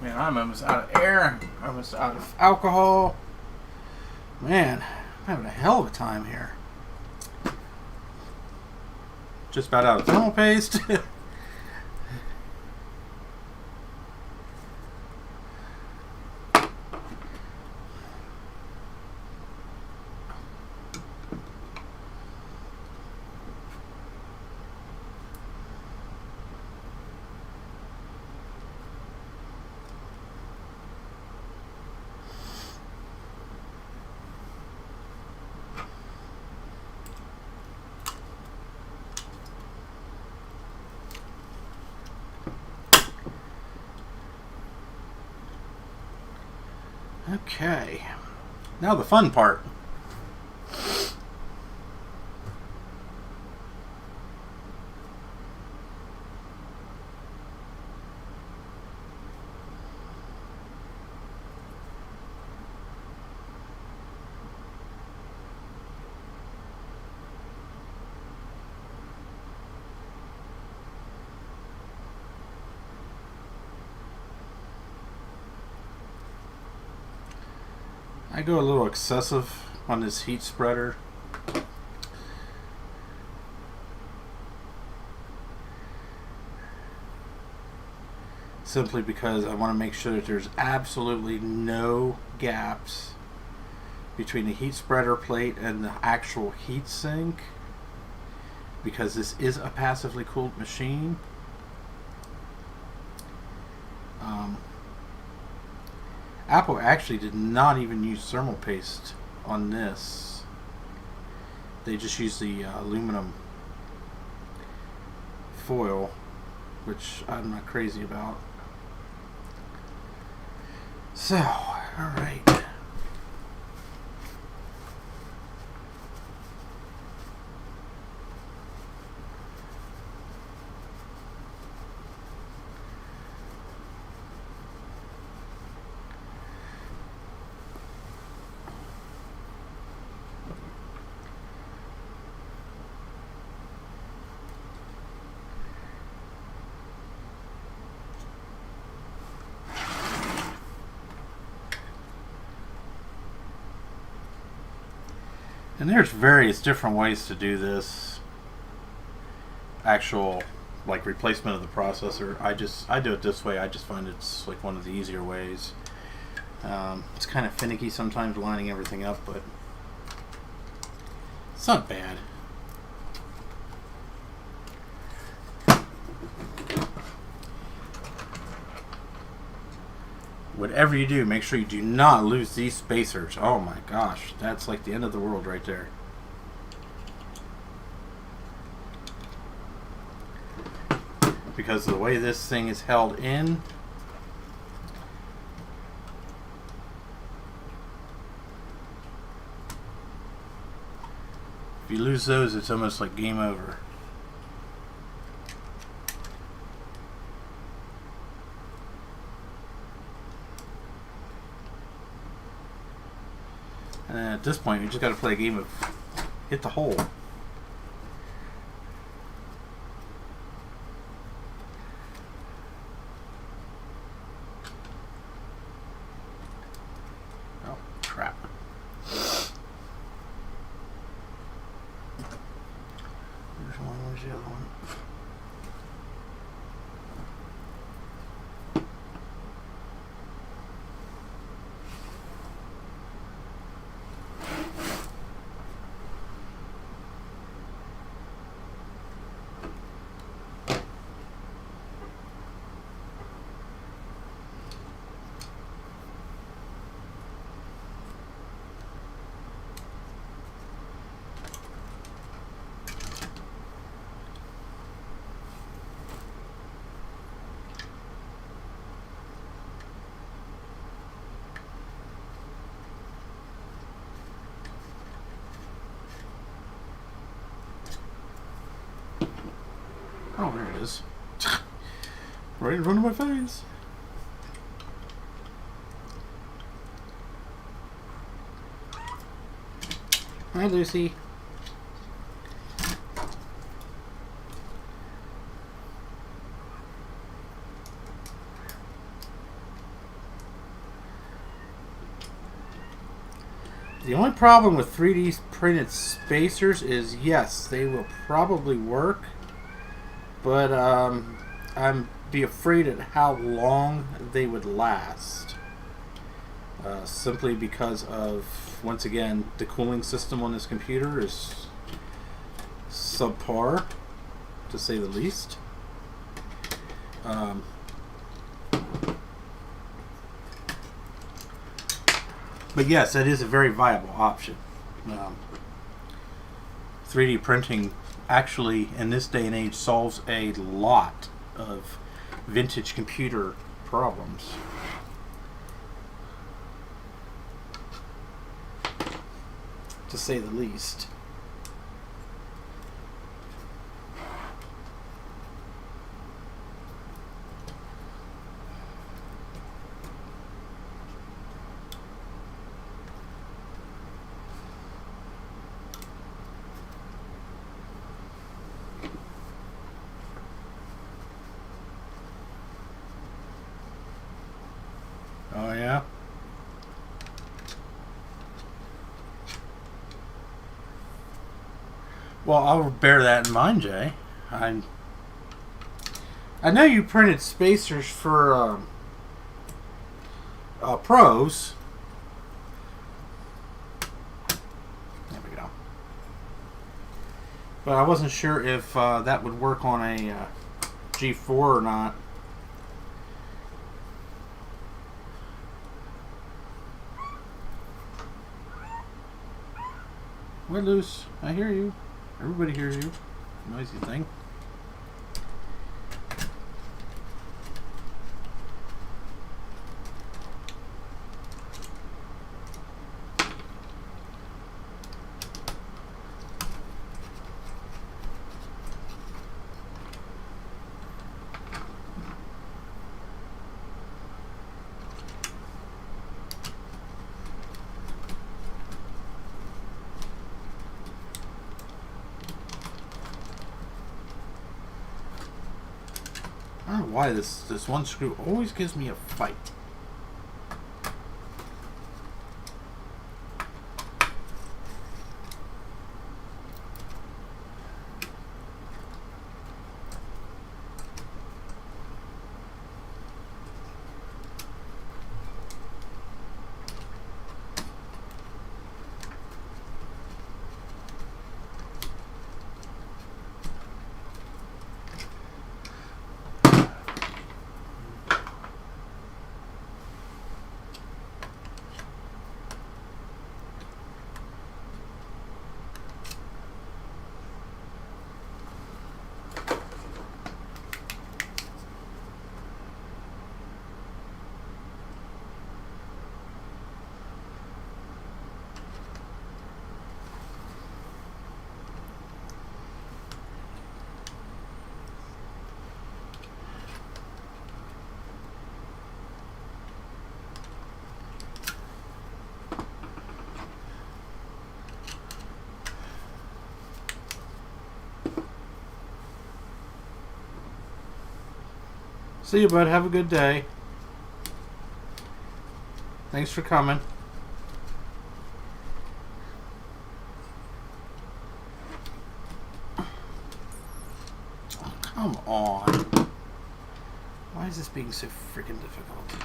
Man, I'm almost out of air. I'm almost out of alcohol. Man, I'm having a hell of a time here. Just about out of thermal paste. Okay, now the fun part. I go a little excessive on this heat spreader. Simply because I want to make sure that there's absolutely no gaps between the heat spreader plate and the actual heat sink, because this is a passively cooled machine. Apple actually did not even use thermal paste on this. They just used the aluminum foil, which I'm not crazy about. So, alright. And there's various different ways to do this. Actual, like, replacement of the processor. I do it this way. I just find it's like one of the easier ways. It's kind of finicky sometimes lining everything up, but it's not bad. Whatever you do, make sure you do not lose these spacers. Oh my gosh, that's like the end of the world right there. Because of the way this thing is held in. If you lose those, it's almost like game over. And at this point, you just got to play a game of hit the hole. Oh, crap. There's one, where's the other one? Oh, there it is. Right in front of my face. Hi, Lucy. The only problem with 3D printed spacers is, yes, they will probably work, but I'm be afraid at how long they would last. Simply because of, once again, the cooling system on this computer is subpar, to say the least. But yes, that is a very viable option. 3D printing actually, in this day and age, solves a lot of vintage computer problems. To say the least. Oh yeah? Well, I'll bear that in mind, Jay. I know you printed spacers for pros. There we go. But I wasn't sure if that would work on a G4 or not. We're loose. I hear you. Everybody hears you. Noisy thing. I don't know why this one screw always gives me a fight. See you, bud. Have a good day. Thanks for coming. Oh, come on. Why is this being so freaking difficult?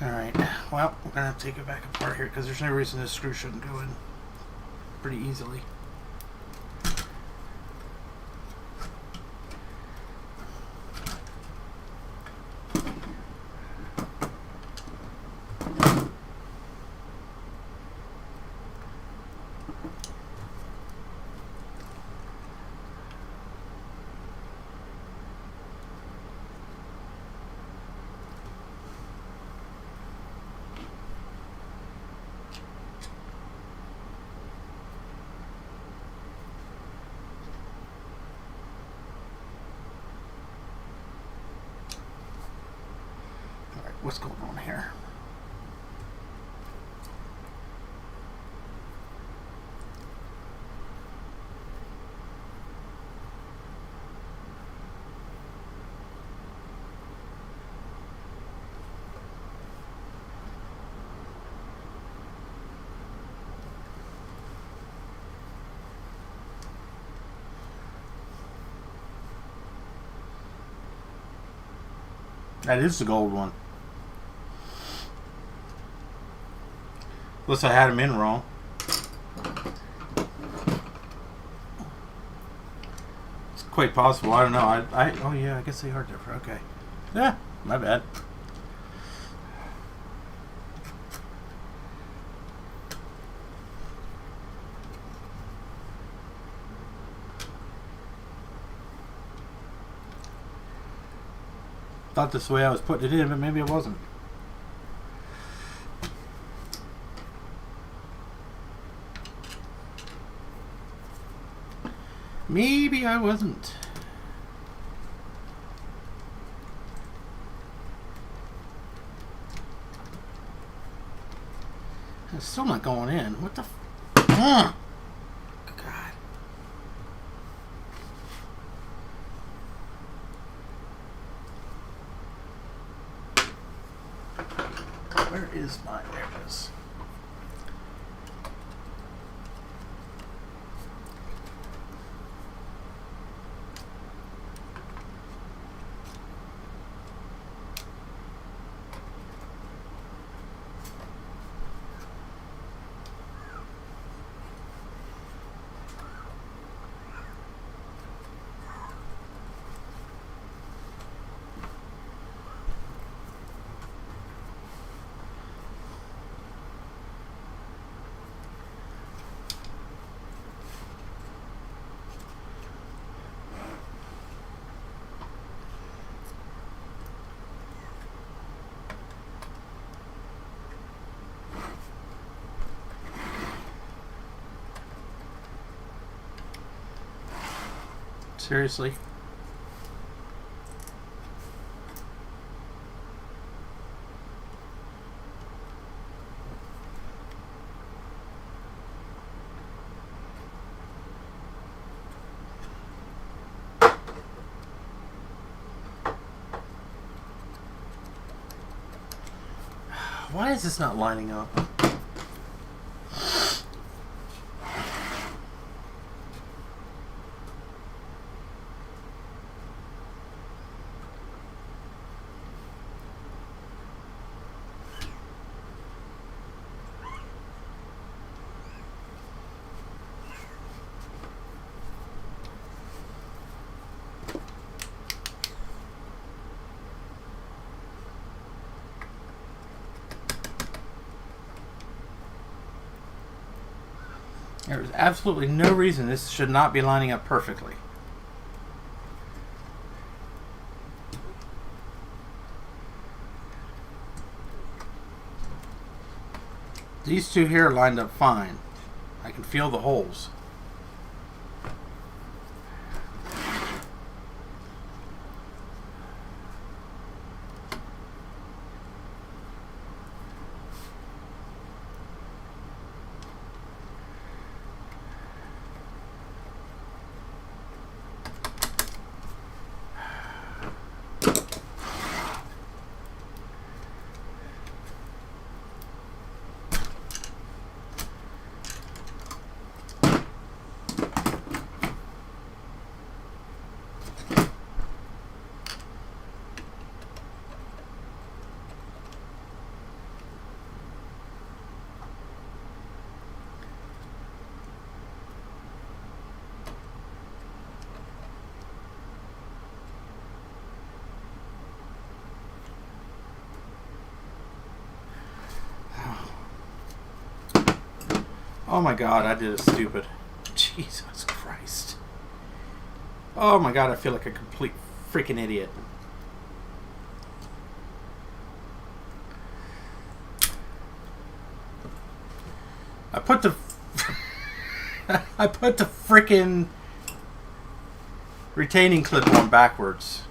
Alright, well, we're going to have to take it back apart here because there's no reason this screw shouldn't go in pretty easily. What's going on here? That is the gold one. Unless I had them in wrong. It's quite possible. I don't know. Oh yeah, I guess they are different. Okay. Yeah, my bad. Thought this way I was putting it in, but maybe it wasn't. Maybe I wasn't. It's still not going in. What the f... God. Where is my... There it is. Seriously? Why is this not lining up? There's absolutely no reason this should not be lining up perfectly. These two here are lined up fine. I can feel the holes. Oh my god, I did it stupid. Jesus Christ. Oh my god, I feel like a complete freaking idiot. I put the I put the freaking retaining clip on backwards.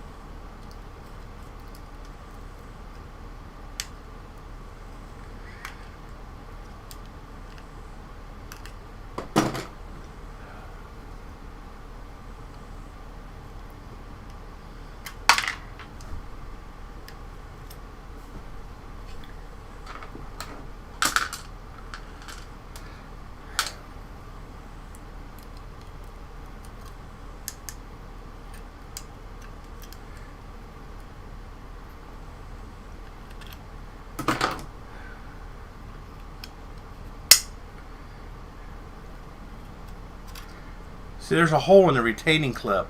See, there's a hole in the retaining clip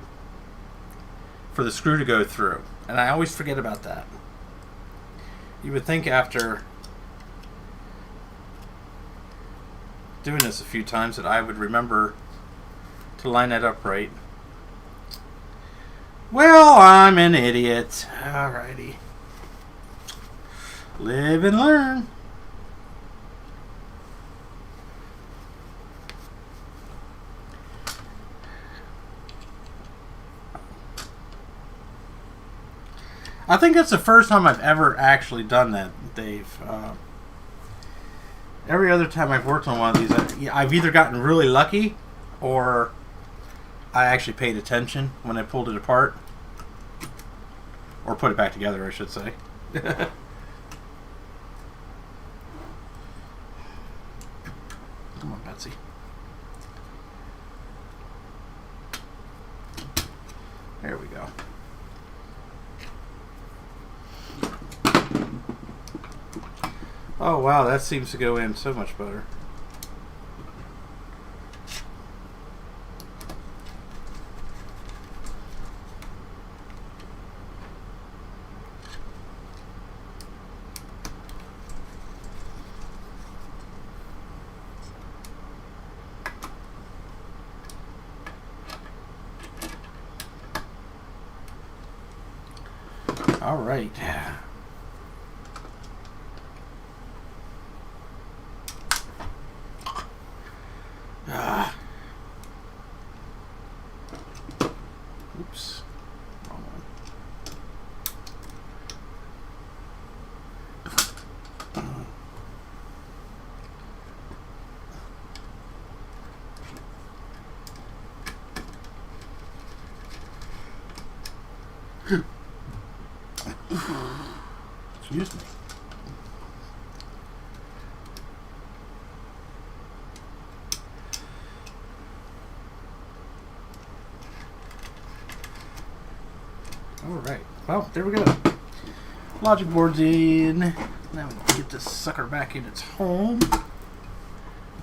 for the screw to go through, and I always forget about that. You would think after doing this a few times that I would remember to line that up right. Well, I'm an idiot. Alrighty. Live and learn. I think that's the first time I've ever actually done that, Dave. Every other time I've worked on one of these, I've either gotten really lucky or I actually paid attention when I pulled it apart. Or put it back together, I should say. Come on, Betsy. There we go. Oh wow, that seems to go in so much better. All right. Oops. Wrong one. Excuse me. Alright, well, there we go. Logic board's in. Now we can get this sucker back in its home.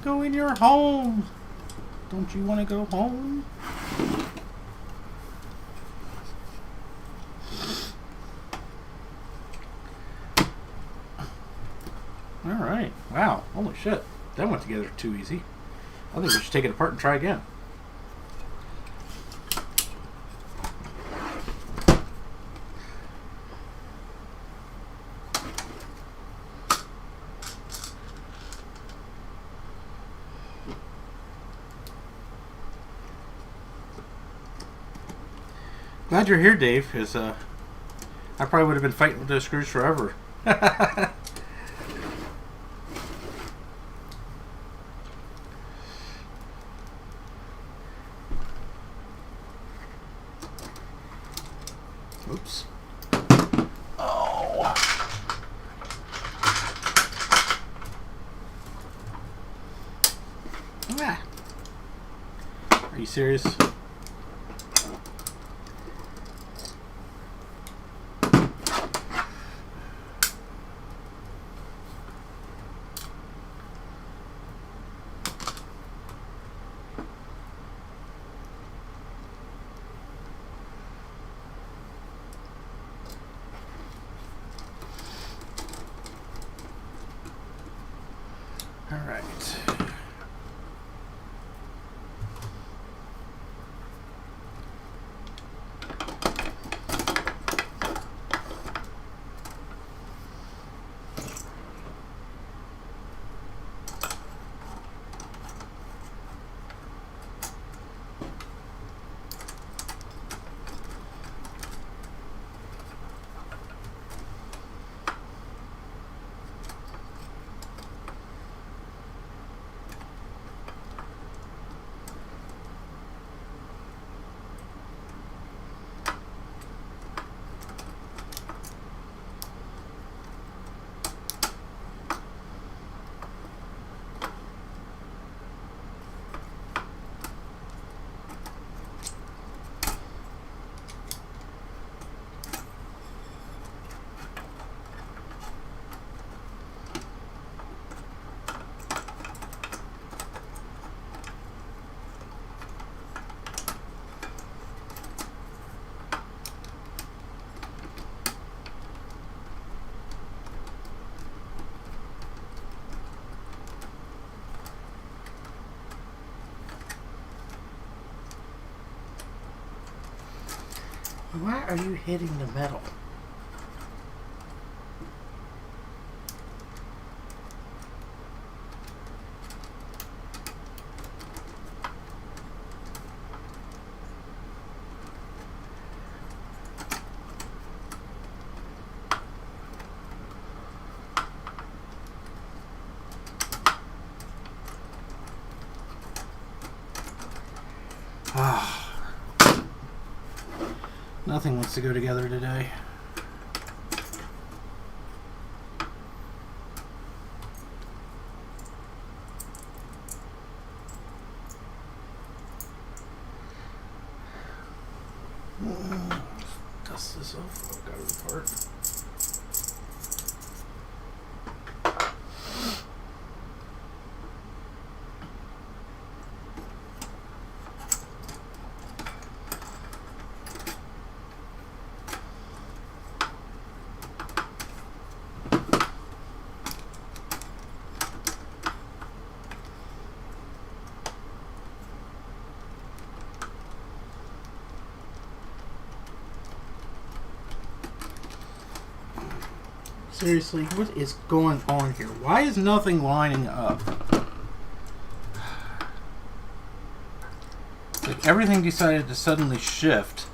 Go in your home. Don't you want to go home? Alright, wow, holy shit. That went together too easy. I think we should take it apart and try again. Glad you're here, Dave, because I probably would have been fighting with those screws forever. Oops. Oh. Ah. Are you serious? All right. Why are you hitting the metal? Ah. Nothing wants to go together today. Dust this off. I've got it apart. Seriously, what is going on here? Why is nothing lining up? Like everything decided to suddenly shift.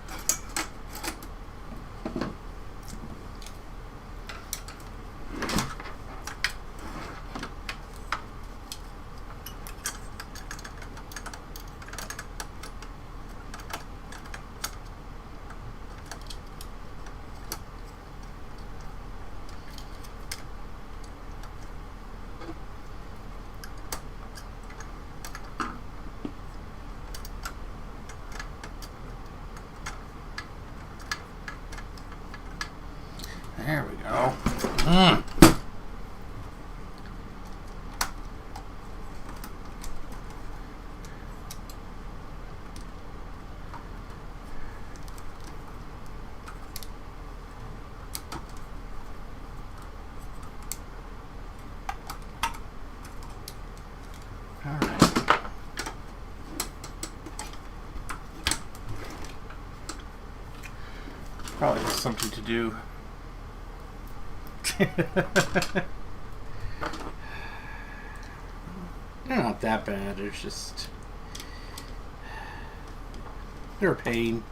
Probably has something to do. They're not that bad. It's just they're a pain.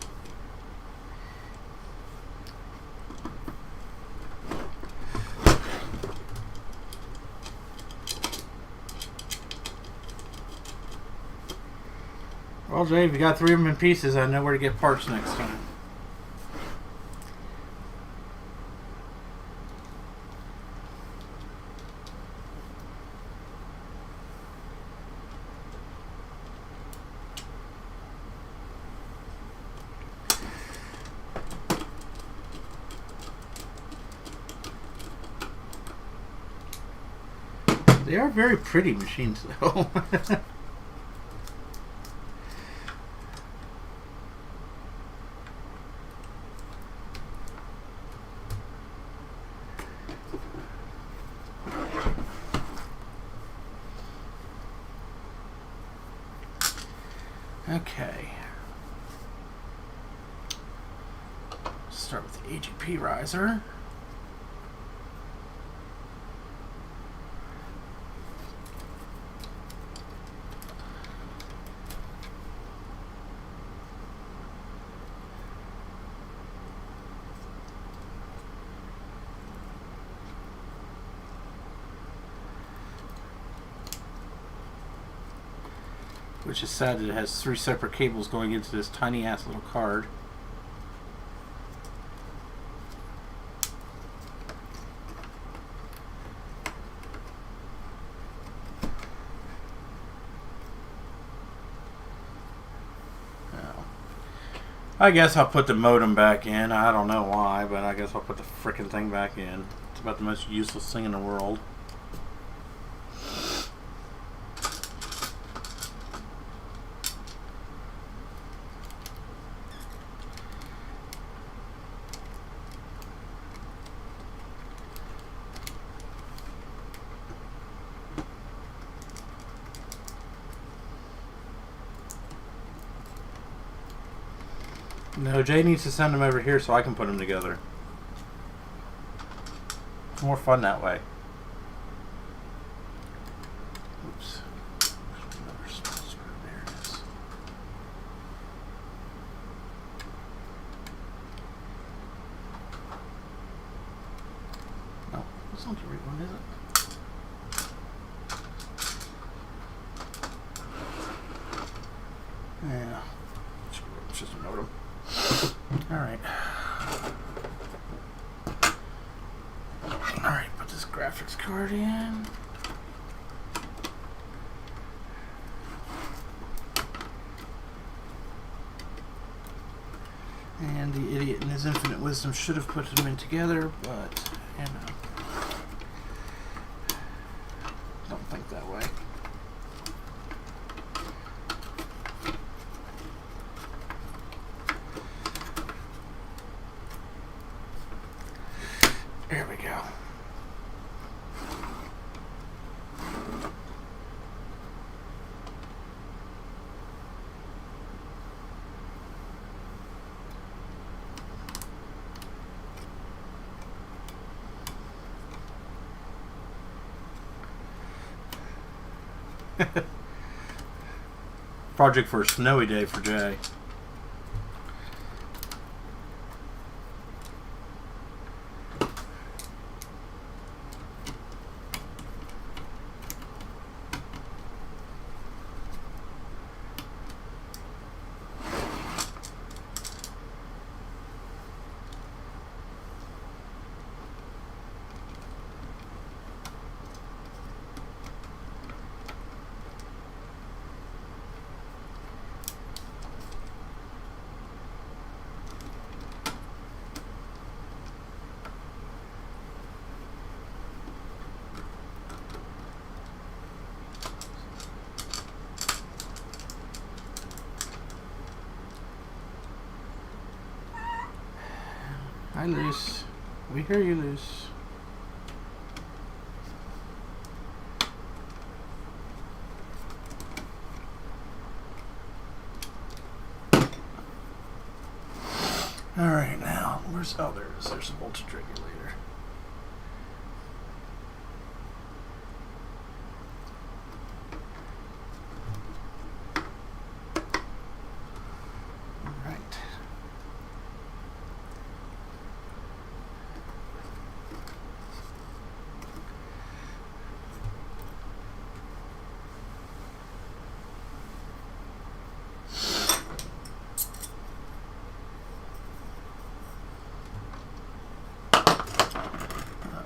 Well, Jay, if you got 3 of them in pieces, I know where to get parts next time. They are very pretty machines, though. Okay. Start with the AGP riser. Which is sad that it has 3 separate cables going into this tiny ass little card. Now, I guess I'll put the modem back in. I don't know why, but I guess I'll put the frickin' thing back in. It's about the most useless thing in the world. No, Jay needs to send them over here so I can put them together. It's more fun that way. Oops. Another small screw. There it is. No, that's not the right one, is it? Yeah. It's just a modem. Alright. Alright, put this graphics card in. And the idiot in his infinite wisdom should have put them in together, but, you know. Don't think that way. There we go. Project for a snowy day for Jay. Hi, Luce. We hear you, Luce. All right, now Where's, oh, there it is. There's a voltage regulator. All right.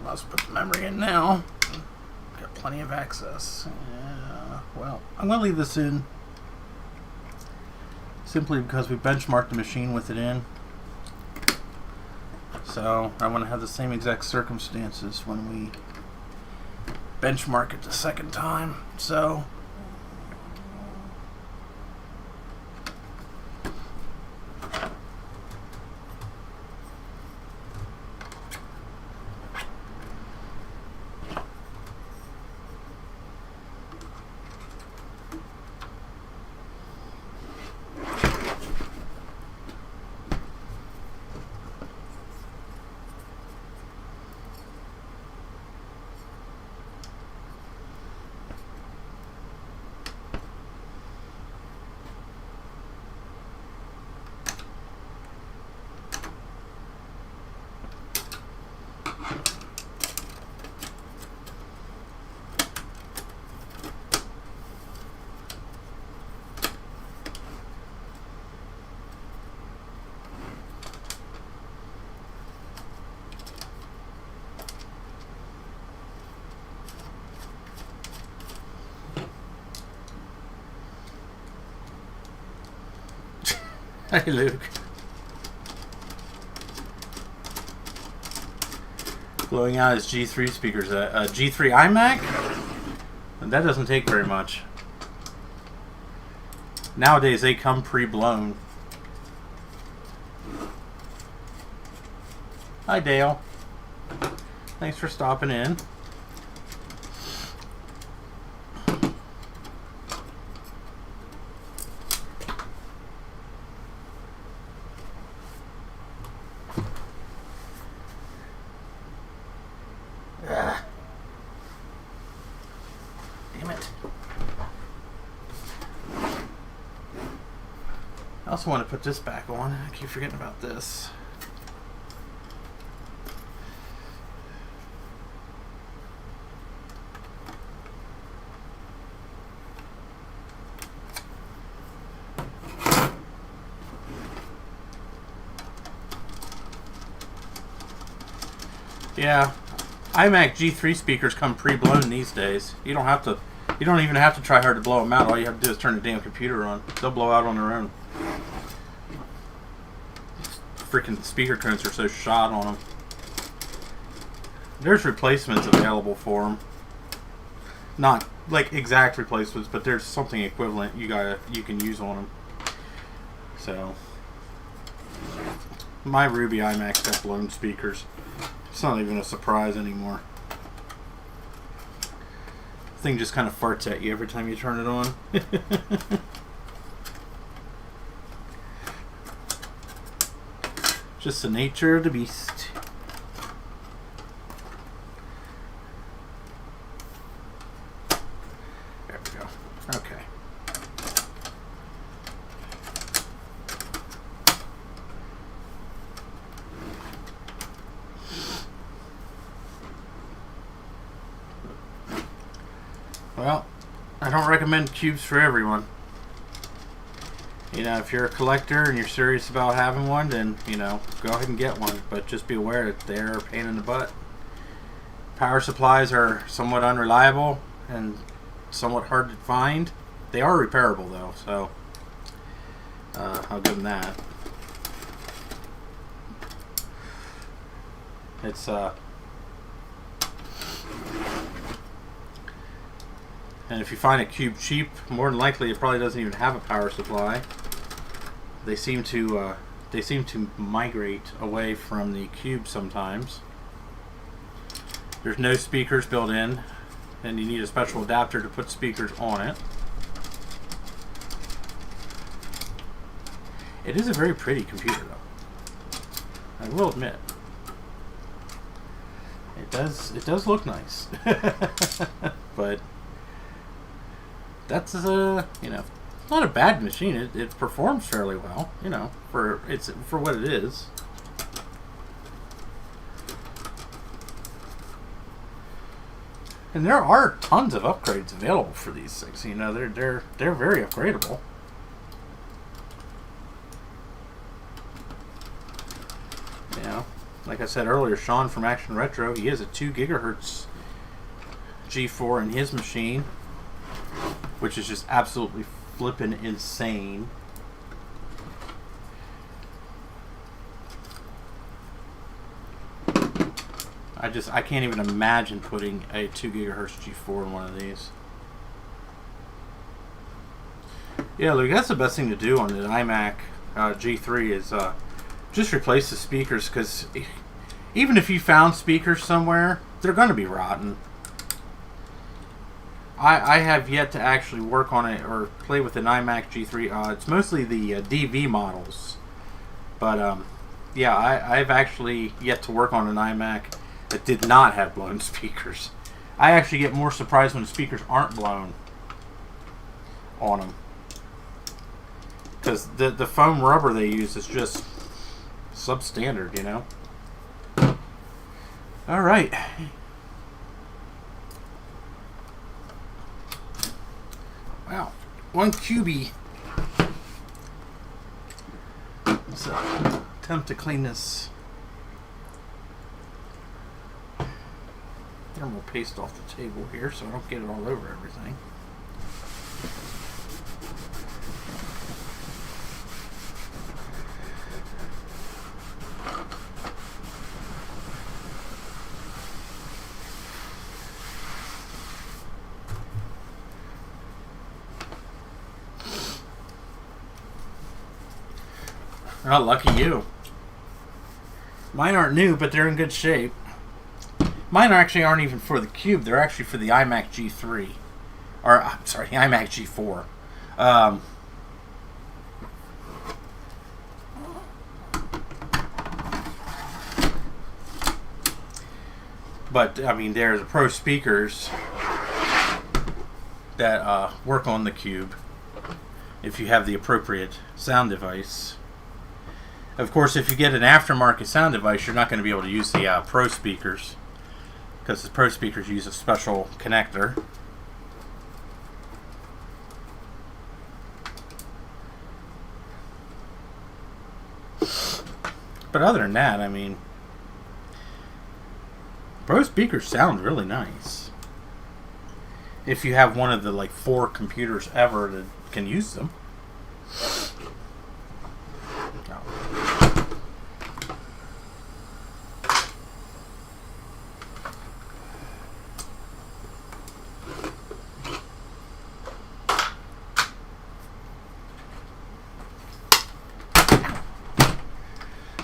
Let's put the memory in now. Got plenty of access. Well, I'm going to leave this in simply because we benchmarked the machine with it in. So I want to have the same exact circumstances when we benchmark it the second time. So hey, Luke. Blowing out his G3 speakers. A G3 iMac? That doesn't take very much. Nowadays, they come pre-blown. Hi, Dale. Thanks for stopping in. I also want to put this back on. I keep forgetting about this. Yeah, iMac G3 speakers come pre-blown these days. You don't have to. You don't even have to try hard to blow them out. All you have to do is turn the damn computer on. They'll blow out on their own. Freaking speaker cones are so shot on them. There's replacements available for them. Not like exact replacements, but there's something equivalent you can use on them. So my Ruby iMacs got blown speakers. It's not even a surprise anymore. The thing just kind of farts at you every time you turn it on. Just the nature of the beast. There we go. Okay. Well, I don't recommend cubes for everyone. You know, if you're a collector and you're serious about having one, then, you know, go ahead and get one. But just be aware that they're a pain in the butt. Power supplies are somewhat unreliable and somewhat hard to find. They are repairable, though, so I'll give them that. It's, and if you find a cube cheap, more than likely it probably doesn't even have a power supply. They seem to migrate away from the cube sometimes. There's no speakers built in, and you need a special adapter to put speakers on it. It is a very pretty computer, though. I will admit. It does look nice. But that's you know, not a bad machine. It performs fairly well, you know, for what it is. And there are tons of upgrades available for these things. You know, they're very upgradable. You know, like I said earlier, Sean from Action Retro, he has a 2 gigahertz G4 in his machine, which is just absolutely flippin' insane. I can't even imagine putting a 2 gigahertz G4 in one of these. Yeah, Luke, that's the best thing to do on the iMac G3 is just replace the speakers, because even if you found speakers somewhere, they're going to be rotten. I have yet to actually work on it or play with an iMac G3. It's mostly the DV models. But, yeah, I've actually yet to work on an iMac that did not have blown speakers. I actually get more surprised when the speakers aren't blown on them. Because the foam rubber they use is just substandard, you know? Alright. Wow. 1 QB. Let's attempt to clean this thermal paste off the table here so I don't get it all over everything. Oh, lucky you. Mine aren't new, but they're in good shape. Mine actually aren't even for the Cube. They're actually for the iMac G3. Or, I'm sorry, the iMac G4. But, I mean, there's Pro speakers that work on the Cube if you have the appropriate sound device. Of course, if you get an aftermarket sound device, you're not going to be able to use the Pro speakers, because the Pro speakers use a special connector. But other than that, I mean, Pro speakers sound really nice. If you have one of the like 4 computers ever that can use them.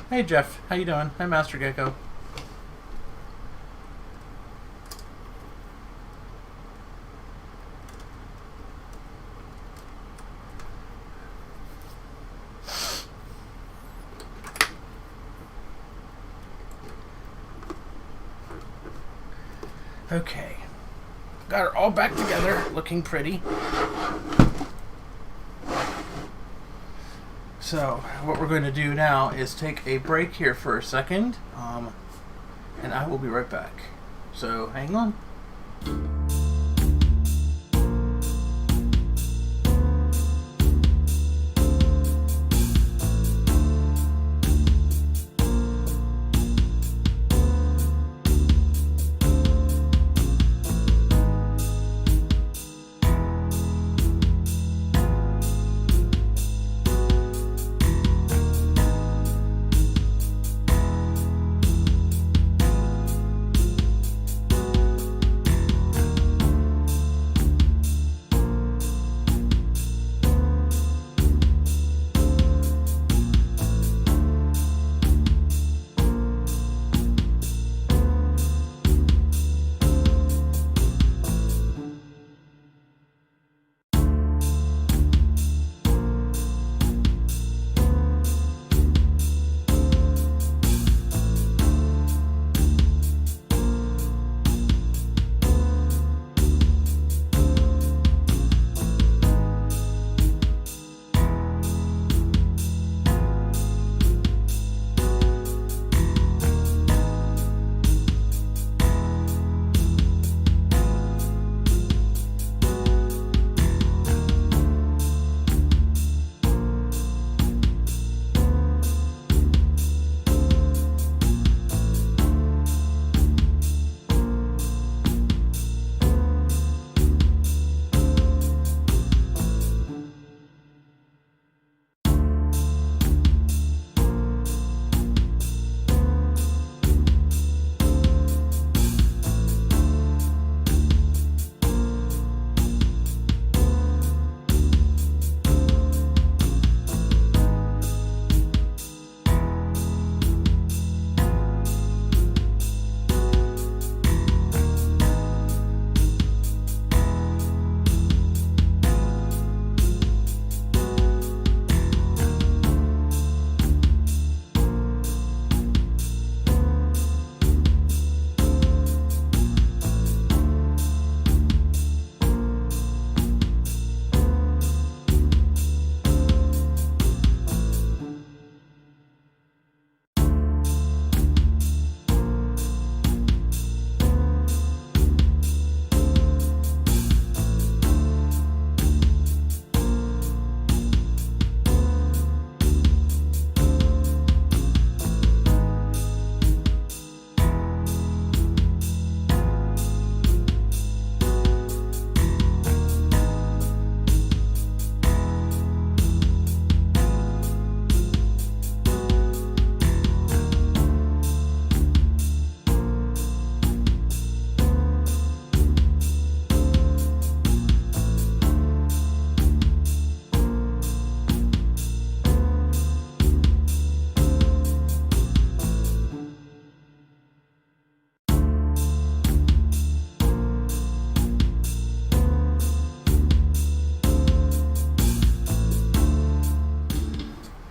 Hey Jeff, how you doing? Hi Master Gecko. Okay, got her all back together, looking pretty. So, what we're going to do now is take a break here for a second, and I will be right back. So, hang on.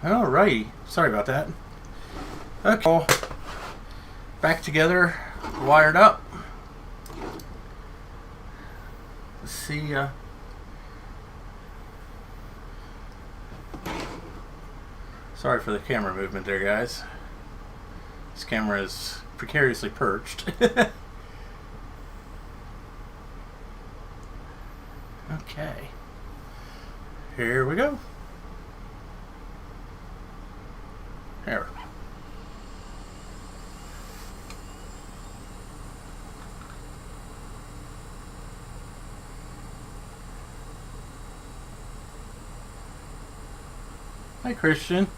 Alrighty, sorry about that. Okay, all back together, wired up. Let's see. Sorry for the camera movement there, guys. This camera is precariously perched. Okay. Here we go. There. Hi, Christian.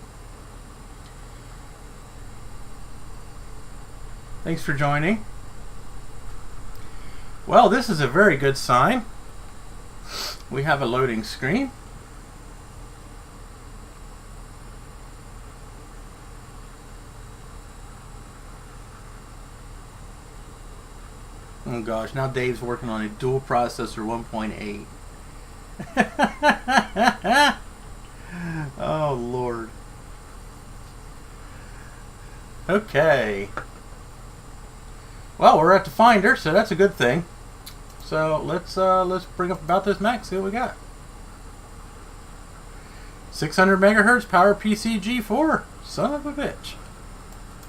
Thanks for joining. Well, this is a very good sign. We have a loading screen. Oh gosh, now Dave's working on a dual processor 1.8. Oh Lord. Okay. Well, we're at the Finder, so that's a good thing. So let's bring up about this Mac, see what we got. 600 megahertz PowerPC G4. Son of a bitch.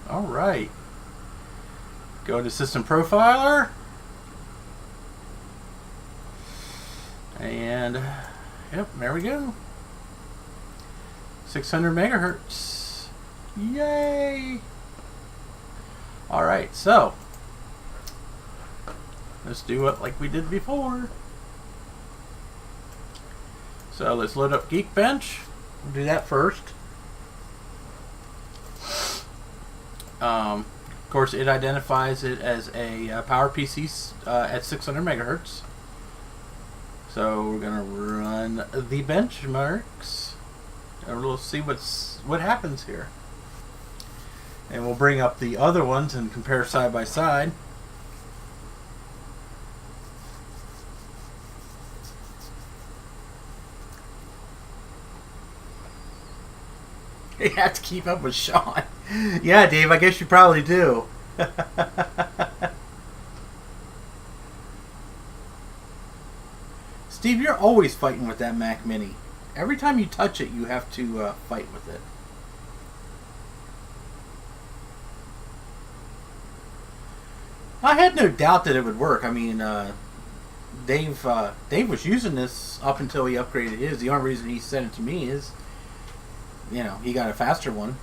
All right. Go to System Profiler. And yep, there we go. 600 megahertz. Yay! All right, so let's do it like we did before. So let's load up Geekbench. We'll do that first. Of course, it identifies it as a PowerPC at 600 megahertz. So we're gonna run the benchmarks, and we'll see what happens here. And we'll bring up the other ones and compare side by side. You have to keep up with Sean. Yeah, Dave, I guess you probably do. Steve, you're always fighting with that Mac Mini. Every time you touch it, you have to fight with it. I had no doubt that it would work. I mean, Dave was using this up until he upgraded his. The only reason he sent it to me is, you know, he got a faster one.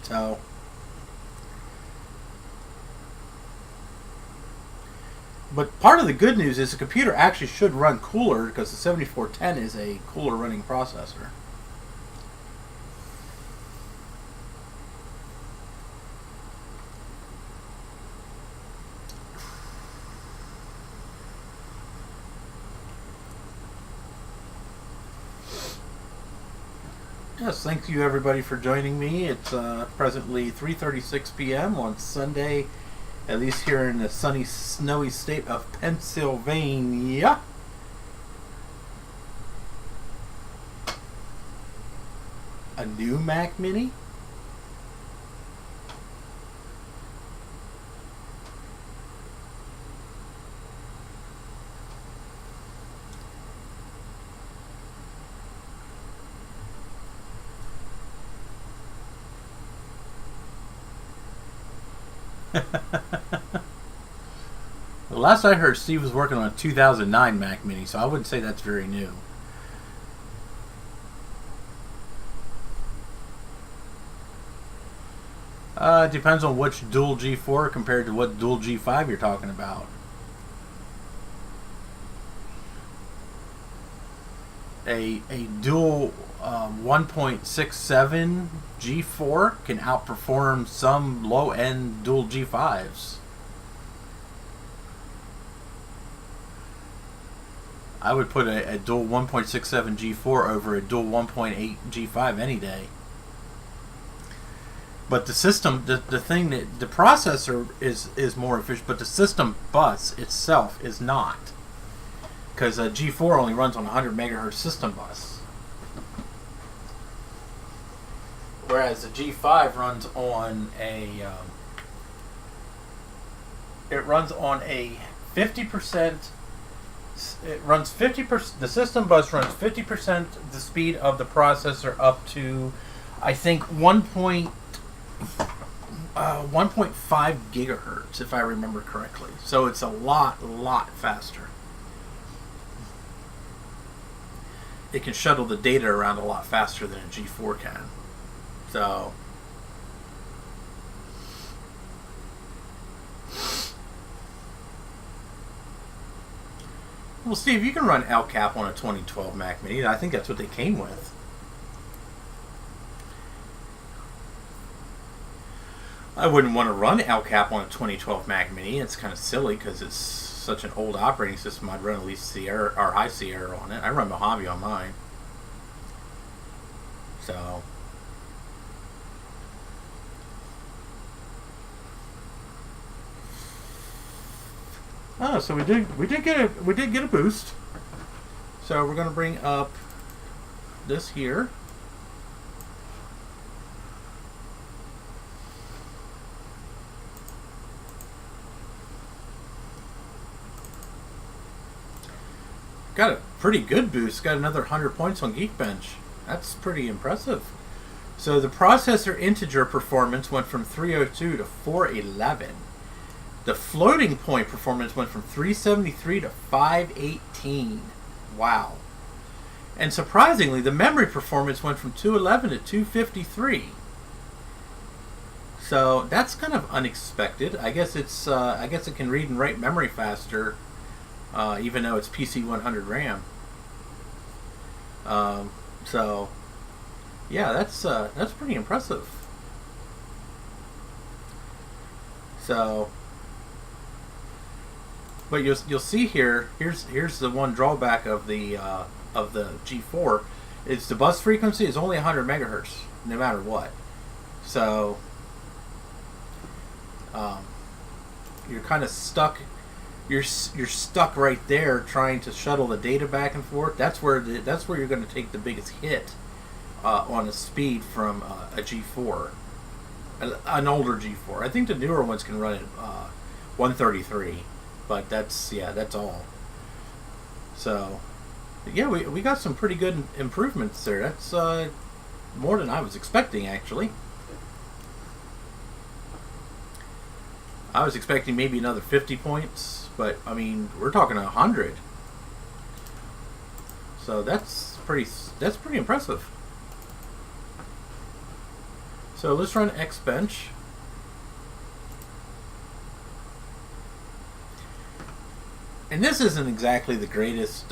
So, but part of the good news is the computer actually should run cooler because the 7410 is a cooler running processor. Yes, thank you everybody for joining me. It's presently 3:36 p.m. on Sunday, at least here in the sunny, snowy state of Pennsylvania. A new Mac Mini? The last I heard, Steve was working on a 2009 Mac Mini, so I wouldn't say that's very new. It depends on which dual G4 compared to what dual G5 you're talking about. A dual 1.67 G4 can outperform some low-end dual G5s. I would put a dual 1.67 G4 over a dual 1.8 G5 any day. But the system, the thing that the processor is more efficient, but the system bus itself is not, because a G4 only runs on a 100 megahertz system bus. whereas the G5 runs on a 50%. It runs 50%. The system bus runs 50% the speed of the processor up to, I think, 1.5 gigahertz, if I remember correctly. So it's a lot faster. It can shuttle the data around a lot faster than a G4 can. So well, Steve, you can run LCAP on a 2012 Mac Mini. I think that's what they came with. I wouldn't want to run LCAP on a 2012 Mac Mini. It's kind of silly because it's such an old operating system. I'd run at least Sierra or High Sierra on it. I run Mojave on mine. So so we did get a boost. So we're going to bring up this here. Got a pretty good boost. Got another 100 points on Geekbench. That's pretty impressive. So the processor integer performance went from 302 to 411. The floating point performance went from 373 to 518. Wow. And surprisingly, the memory performance went from 211 to 253. So that's kind of unexpected. I guess it's I guess it can read and write memory faster, even though it's PC 100 RAM. So yeah, that's pretty impressive. So. But you'll see here. Here's the one drawback of the G4. It's the bus frequency is only 100 megahertz, no matter what. So you're kind of stuck. You're stuck right there trying to shuttle the data back and forth. That's where you're going to take the biggest hit on the speed from a G4, an older G4. I think the newer ones can run at 133. But that's all. So, yeah, we got some pretty good improvements there. That's more than I was expecting, actually. I was expecting maybe another 50 points, but I mean, we're talking 100. So that's pretty impressive. So let's run Xbench. And this isn't exactly the greatest,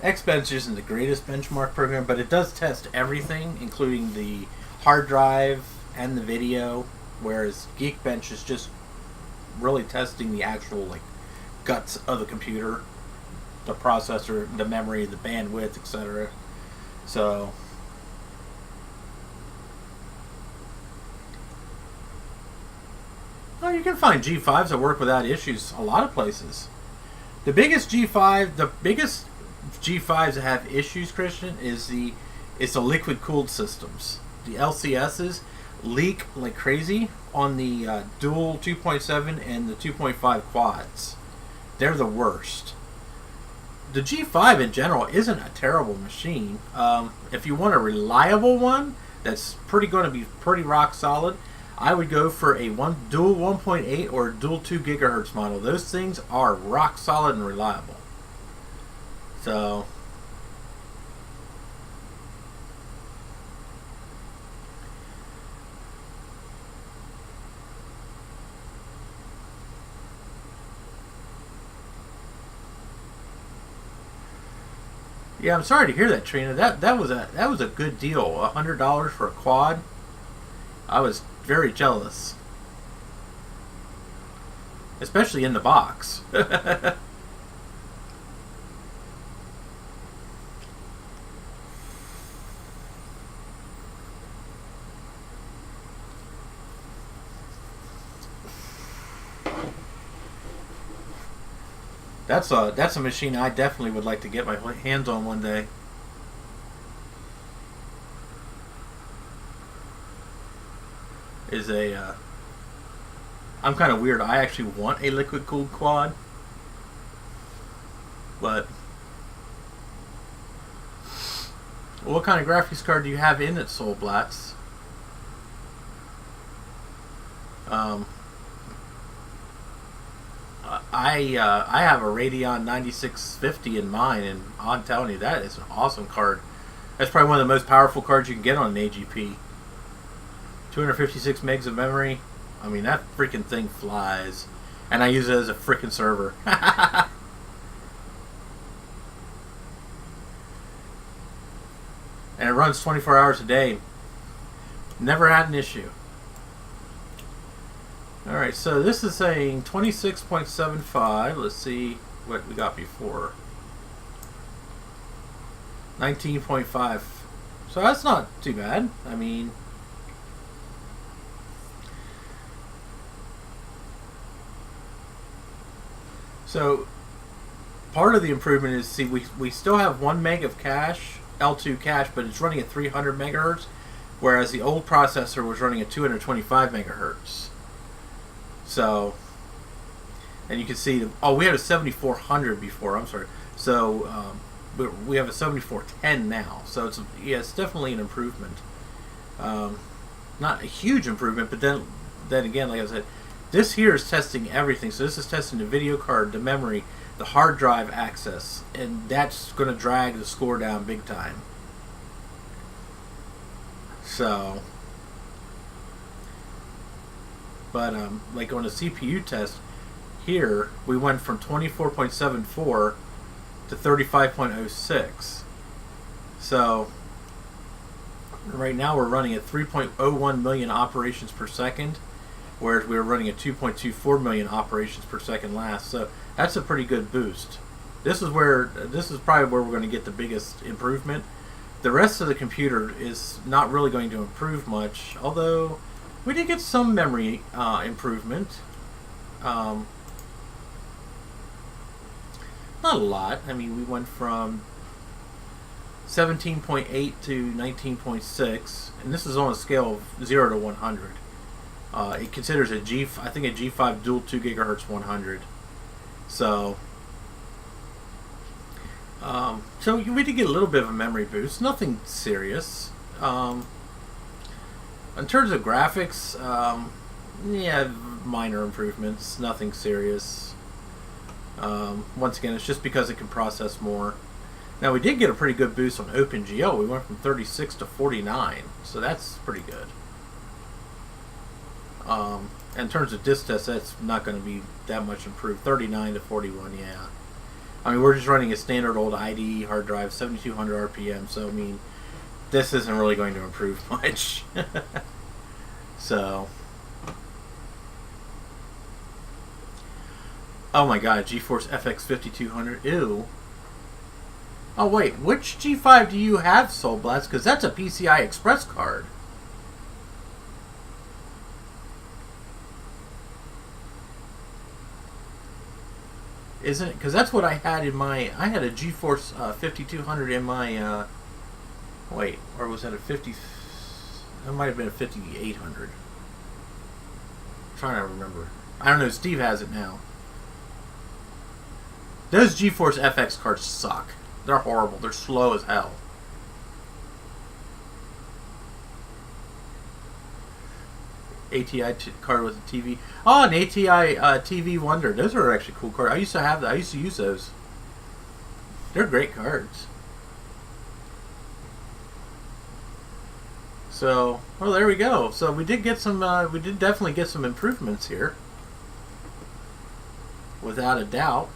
Xbench isn't the greatest benchmark program, but it does test everything, including the hard drive and the video, whereas Geekbench is just really testing the actual guts of the computer, the processor, the memory, the bandwidth, etc. So well, you can find G5s that work without issues a lot of places. The biggest G5s that have issues, Christian, is the liquid cooled systems. The LCSs leak like crazy on the dual 2.7 and the 2.5 quads. They're the worst. The G5 in general isn't a terrible machine. If you want a reliable one that's going to be pretty rock solid, I would go for a dual 1.8 or dual 2 gigahertz model. Those things are rock solid and reliable. So yeah, I'm sorry to hear that, Trina. That was a good deal. $100 for a quad. I was very jealous, especially in the box. That's a machine I definitely would like to get my hands on one day. is a. I'm kind of weird. I actually want a liquid cooled quad, but what kind of graphics card do you have in it, Soul Blats? I have a Radeon 9650 in mine, and I'm telling you, that is an awesome card. That's probably one of the most powerful cards you can get on an AGP. 256 megs of memory. I mean, that freaking thing flies. And I use it as a freaking server. And it runs 24 hours a day. Never had an issue. Alright, so this is saying 26.75. Let's see what we got before. 19.5. So that's not too bad. I mean, so part of the improvement is, see, we still have 1 meg of cache, L2 cache, but it's running at 300 megahertz, whereas the old processor was running at 225 megahertz. So, and you can see, oh, we had a 7400 before, I'm sorry. So, we have a 7410 now. So, yeah, it's definitely an improvement. Not a huge improvement, but then again, like I said, this here is testing everything. So, this is testing the video card, the memory, the hard drive access, and that's going to drag the score down big time. So, but like on the CPU test here, we went from 24.74 to 35.06. So right now we're running at 3.01 million operations per second, whereas we were running at 2.24 million operations per second last. So that's a pretty good boost. This is probably where we're going to get the biggest improvement. The rest of the computer is not really going to improve much, although we did get some memory improvement. Not a lot. I mean, we went from 17.8 to 19.6, and this is on a scale of 0 to 100. It considers I think a G5 dual 2 gigahertz 100. So, so we did get a little bit of a memory boost. Nothing serious. In terms of graphics, yeah, minor improvements. Nothing serious. Once again, it's just because it can process more. Now, we did get a pretty good boost on OpenGL. We went from 36 to 49, so that's pretty good. In terms of disk test, that's not going to be that much improved. 39 to 41, yeah. I mean, we're just running a standard old IDE hard drive, 7200 RPM, so, I mean, this isn't really going to improve much. So, oh my god, GeForce FX 5200, ew. Oh wait, which G5 do you have, Soul Blast? Because that's a PCI Express card. Isn't it? Because that's what I had in my... I had a GeForce 5200 in my... wait, or was that a 50... That might have been a 5800. I'm trying to remember. I don't know, Steve has it now. Those GeForce FX cards suck. They're horrible. They're slow as hell. ATI card with a TV. Oh, an ATI TV Wonder. Those are actually cool cards. I used to have that. I used to use those. They're great cards. So, well, there we go. So we did get some. We did definitely get some improvements here, without a doubt.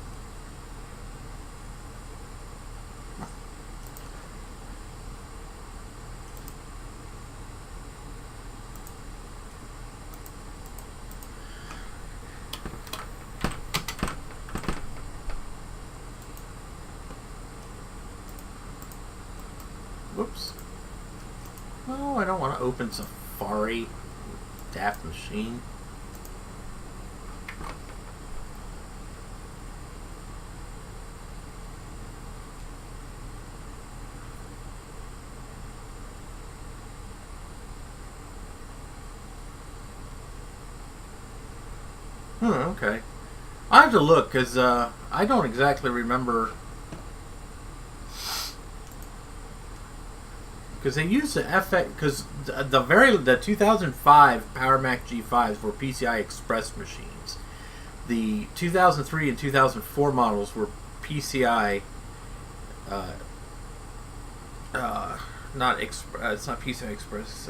Whoops. No, I don't want to open Safari. Daft machine. Okay. I have to look because I don't exactly remember. Because they used the FX, because the 2005 Power Mac G5s were PCI Express machines. The 2003 and 2004 models were PCI. It's not PCI Express.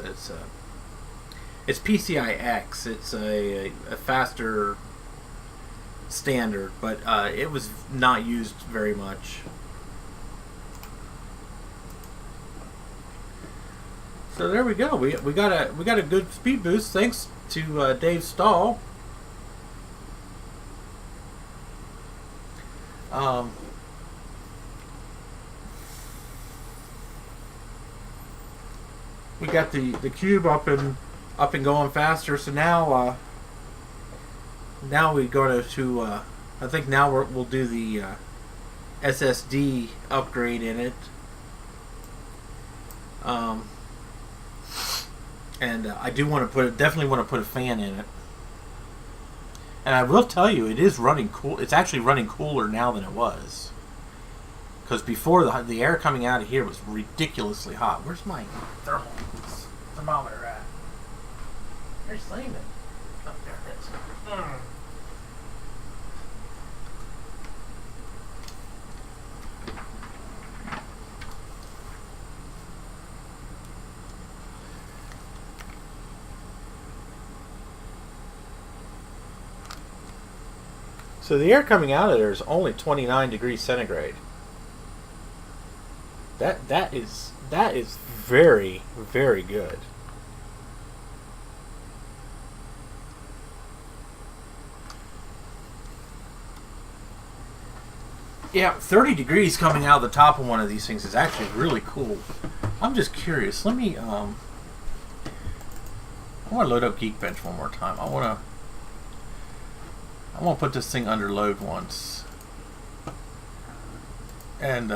It's PCI X. It's a faster standard, but it was not used very much. So there we go. We got a good speed boost thanks to Dave Stahl. We got the cube up and going faster. So now we go to I think now we'll do the SSD upgrade in it. And I do want to definitely want to put a fan in it. And I will tell you, it is running cool. It's actually running cooler now than it was. Because before the air coming out of here was ridiculously hot. Where's my thermometer at? Where's leaving? Oh, there it is. So the air coming out of there is only 29 degrees centigrade. That is very, very good. Yeah, 30 degrees coming out of the top of one of these things is actually really cool. I'm just curious. Let me I want to load up Geekbench one more time. I want to put this thing under load once. And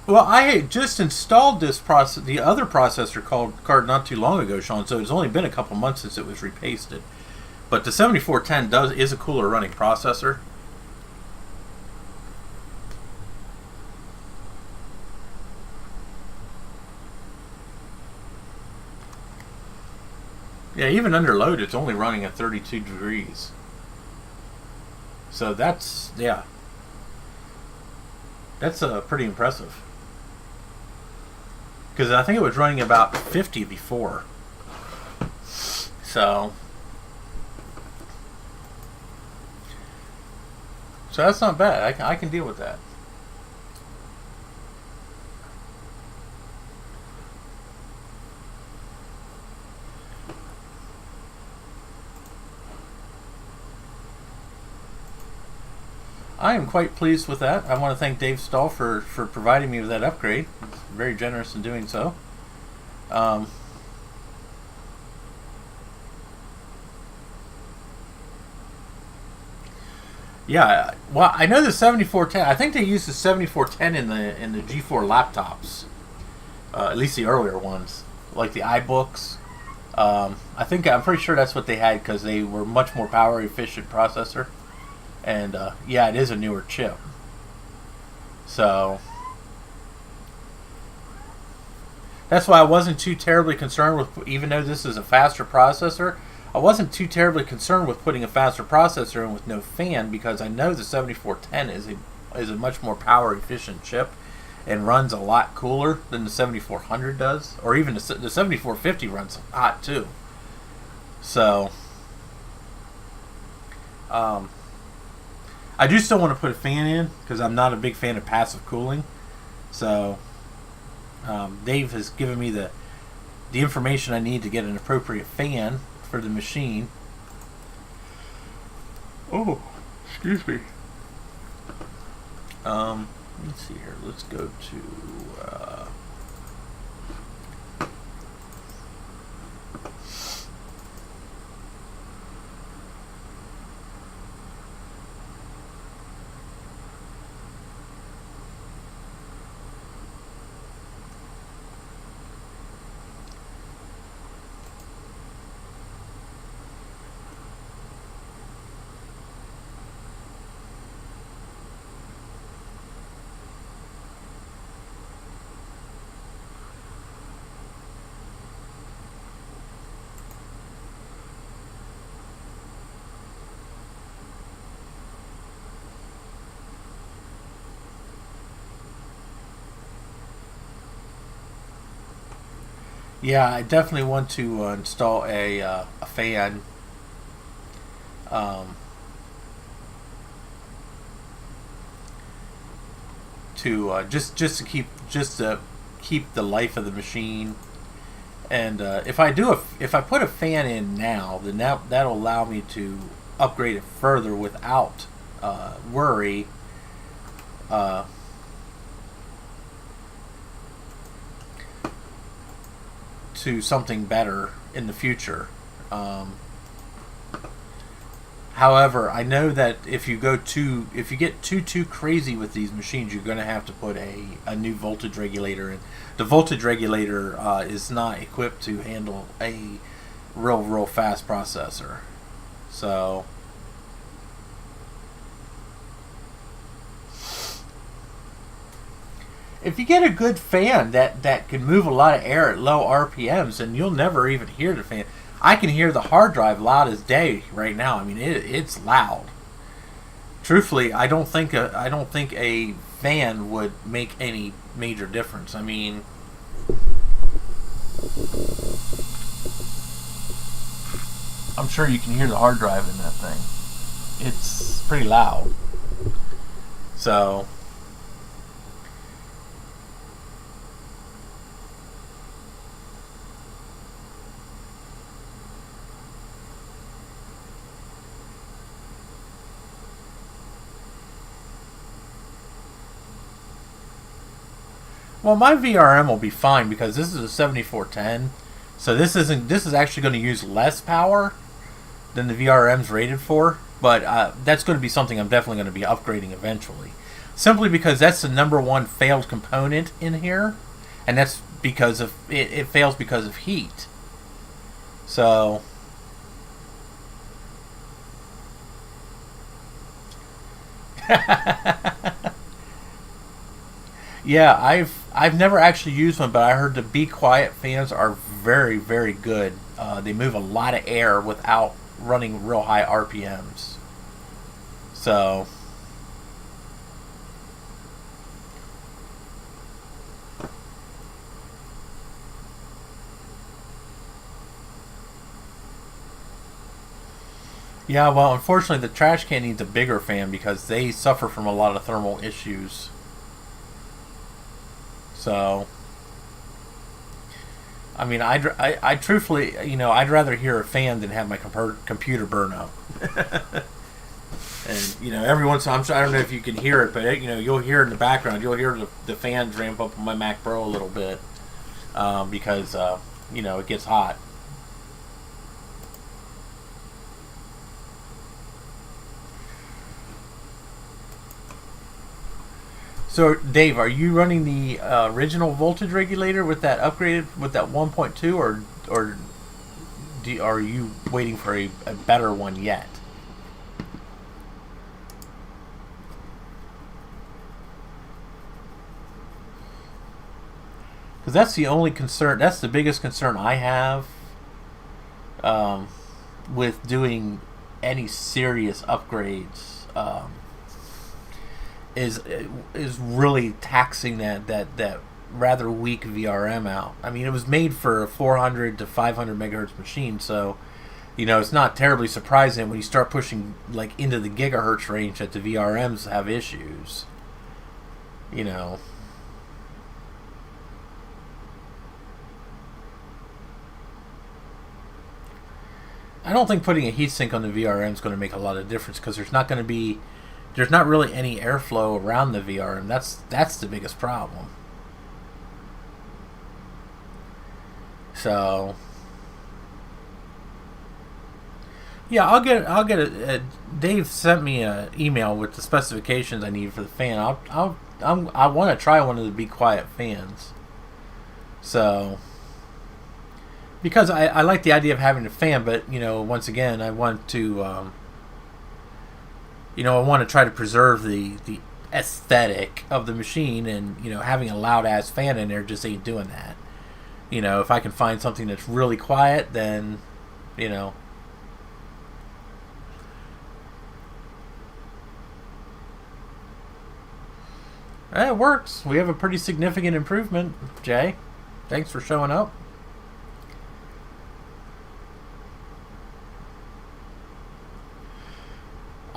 well, I had just installed the other processor card not too long ago, Sean. So it's only been a couple months since it was repasted. But the 7410 is a cooler running processor. Yeah, even under load, it's only running at 32 degrees. So that's pretty impressive. Because I think it was running about 50 before. So that's not bad. I can deal with that. I am quite pleased with that. I want to thank Dave Stahl for providing me with that upgrade. He's very generous in doing so. Yeah, well, I know the 7410. I think they use the 7410 in the G4 laptops, at least the earlier ones, like the iBooks. I'm pretty sure that's what they had because they were much more power efficient processor. And yeah, it is a newer chip. So that's why I wasn't too terribly concerned with, even though this is a faster processor, I wasn't too terribly concerned with putting a faster processor in with no fan, because I know the 7410 is a much more power efficient chip and runs a lot cooler than the 7400 does, or even the 7450 runs hot too. So I do still want to put a fan in because I'm not a big fan of passive cooling. So Dave has given me the information I need to get an appropriate fan for the machine. Oh, excuse me. Let's see here. Let's go to Yeah, I definitely want to install a fan. Um, to just to keep the life of the machine. And if I put a fan in now, then that'll allow me to upgrade it further without worry. Uh, to something better in the future. Um, However, I know that if you get too crazy with these machines, you're going to have to put a new voltage regulator in. The voltage regulator is not equipped to handle a real fast processor. So if you get a good fan that can move a lot of air at low RPMs, then you'll never even hear the fan. I can hear the hard drive loud as day right now. I mean, it's loud. Truthfully, I don't think a fan would make any major difference. I mean, I'm sure you can hear the hard drive in that thing. It's pretty loud. So, well, my VRM will be fine because this is a 7410. So this is actually going to use less power than the VRM's rated for, but that's going to be something I'm definitely going to be upgrading eventually. Simply because that's the number one failed component in here, and that's because of it fails because of heat. So yeah, I've never actually used one, but I heard the Be Quiet fans are very good. They move a lot of air without running real high RPMs. So yeah, well, unfortunately, the trash can needs a bigger fan because they suffer from a lot of thermal issues. So I mean, I truthfully, I'd rather hear a fan than have my computer burn up. And every once in a while, I don't know if you can hear it, but you'll hear it in the background. You'll hear the fans ramp up on my Mac Pro a little bit because it gets hot. So, Dave, are you running the original voltage regulator with that upgraded with that 1.2, or are you waiting for a better one yet? Because that's the only concern. That's the biggest concern I have with doing any serious upgrades. Is really taxing that rather weak VRM out. I mean, it was made for a 400 to 500 megahertz machine, so it's not terribly surprising when you start pushing like into the gigahertz range that the VRMs have issues. I don't think putting a heatsink on the VRM is going to make a lot of difference because there's not really any airflow around the VRM. That's the biggest problem. So yeah, I'll get a Dave sent me an email with the specifications I need for the fan. I want to try one of the Be Quiet fans. So because I like the idea of having a fan, but once again I want to I want to try to preserve the aesthetic of the machine, and having a loud ass fan in there just ain't doing that. If I can find something that's really quiet, then it works. We have a pretty significant improvement, Jay. Thanks for showing up.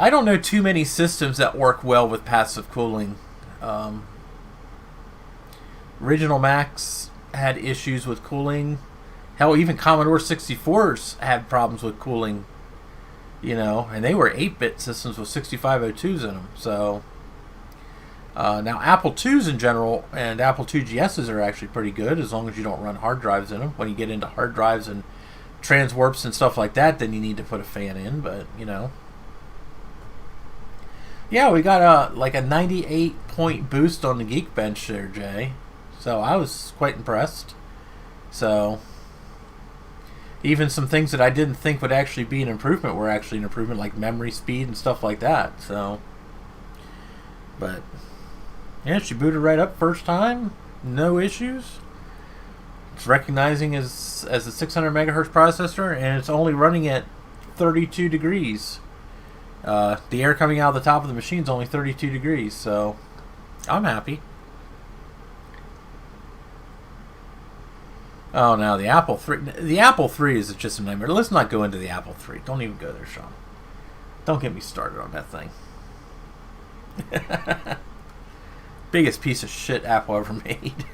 I don't know too many systems that work well with passive cooling. Original Macs had issues with cooling. Hell, even Commodore 64s had problems with cooling. And they were 8-bit systems with 6502s in them. So now Apple IIs in general and Apple II GSs are actually pretty good as long as you don't run hard drives in them. When you get into hard drives and transwarps and stuff like that, then you need to put a fan in. But yeah, we got like a 98-point boost on the Geekbench there, Jay. So I was quite impressed. So even some things that I didn't think would actually be an improvement were actually an improvement, like memory speed and stuff like that. So, but yeah, she booted right up first time, no issues. It's recognizing as a 600 megahertz processor, and it's only running at 32 degrees. The air coming out of the top of the machine is only 32 degrees, so I'm happy. Oh, now the Apple III. The Apple III is just a nightmare. Let's not go into the Apple III. Don't even go there, Sean. Don't get me started on that thing. Biggest piece of shit Apple ever made.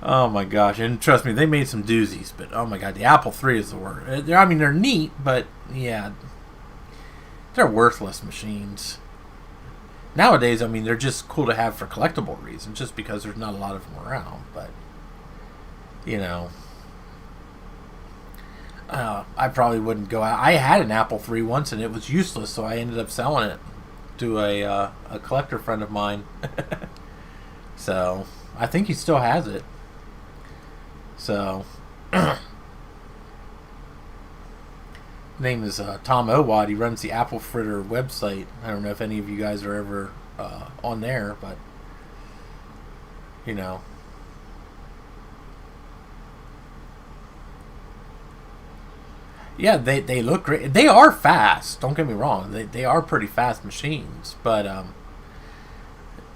Oh my gosh. And trust me, they made some doozies, but oh my god, the Apple III is the worst. I mean, they're neat, but yeah, they're worthless machines. Nowadays, I mean, they're just cool to have for collectible reasons, just because there's not a lot of them around, but I probably wouldn't go out. I had an Apple III once and it was useless, so I ended up selling it to a collector friend of mine. So I think he still has it. So name is Tom Owad. He runs the Apple Fritter website. I don't know if any of you guys are ever on there, but yeah, they look great. They are fast. Don't get me wrong. They are pretty fast machines. But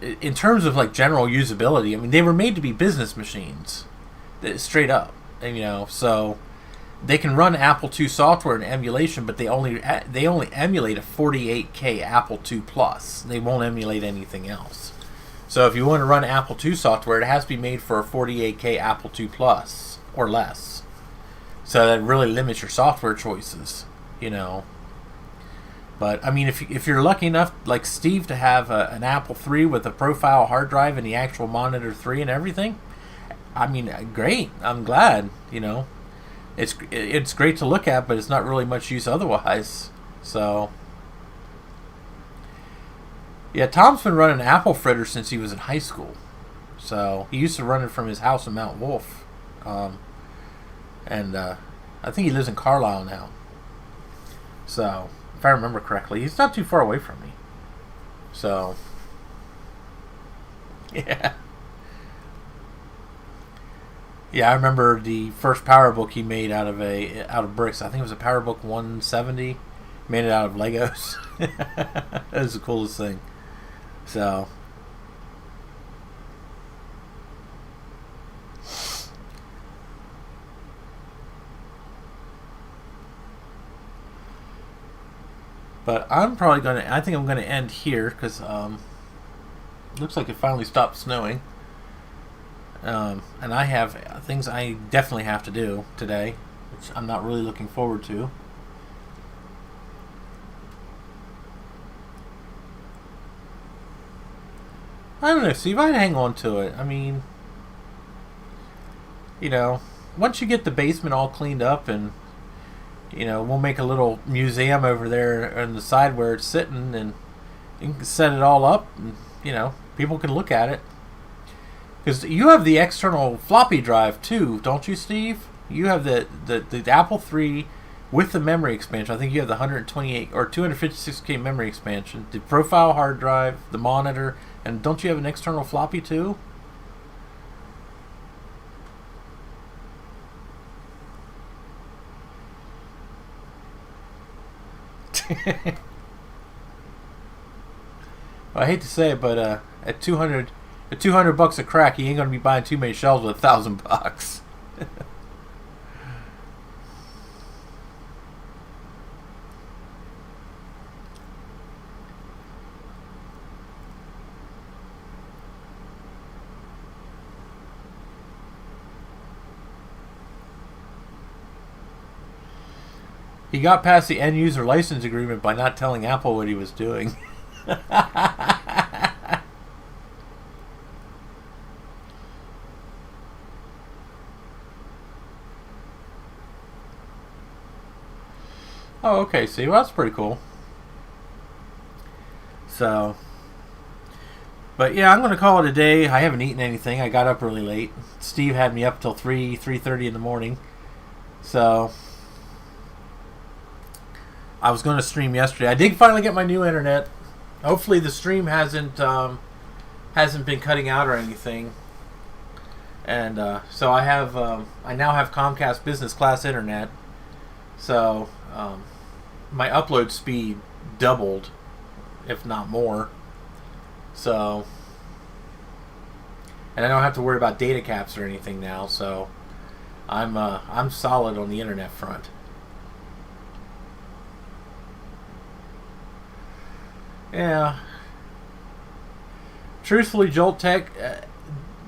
in terms of like general usability, I mean, they were made to be business machines, straight up. And, so they can run Apple II software and emulation, but they only emulate a 48K Apple II Plus. They won't emulate anything else. So if you want to run Apple II software, it has to be made for a 48K Apple II Plus or less. So that really limits your software choices, But, I mean, if you're lucky enough, like Steve, to have an Apple III with a profile hard drive and the actual monitor 3 and everything, I mean, great. I'm glad, It's great to look at, but it's not really much use otherwise. So, yeah, Tom's been running Apple Fritter since he was in high school. So, he used to run it from his house in Mount Wolf. And I think he lives in Carlisle now. So, if I remember correctly, he's not too far away from me. So, yeah. Yeah, I remember the first PowerBook he made out of bricks. I think it was a PowerBook 170. Made it out of Legos. That was the coolest thing. So, but I think I'm gonna end here because looks like it finally stopped snowing. And I have things I definitely have to do today, which I'm not really looking forward to. I don't know, Steve, I'd hang on to it. I mean, once you get the basement all cleaned up and, we'll make a little museum over there on the side where it's sitting, and you can set it all up and, people can look at it. Because you have the external floppy drive too, don't you, Steve? You have the Apple III with the memory expansion. I think you have the 128 or 256K memory expansion, the profile hard drive, the monitor, and don't you have an external floppy too? I hate to say it, but at 200 bucks a crack, you ain't gonna be buying too many shelves with $1,000. He got past the end user license agreement by not telling Apple what he was doing. Oh, okay. See, well, that's pretty cool. So, but yeah, I'm going to call it a day. I haven't eaten anything. I got up really late. Steve had me up till 3:30 in the morning. So, I was going to stream yesterday. I did finally get my new internet. Hopefully, the stream hasn't been cutting out or anything. And so I now have Comcast Business Class internet. So my upload speed doubled, if not more. So, and I don't have to worry about data caps or anything now. So I'm solid on the internet front. Yeah. Truthfully, Jolt Tech,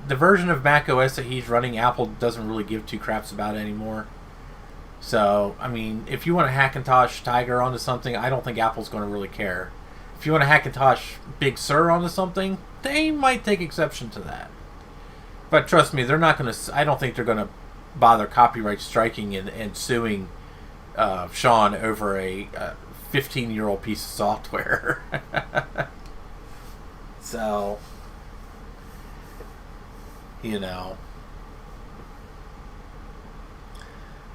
the version of Mac OS that he's running, Apple doesn't really give two craps about anymore. So, I mean, if you want to Hackintosh Tiger onto something, I don't think Apple's going to really care. If you want to Hackintosh Big Sur onto something, they might take exception to that. But trust me, they're not going to. I don't think they're going to bother copyright striking and suing Sean over a 15-year-old piece of software. So, you know.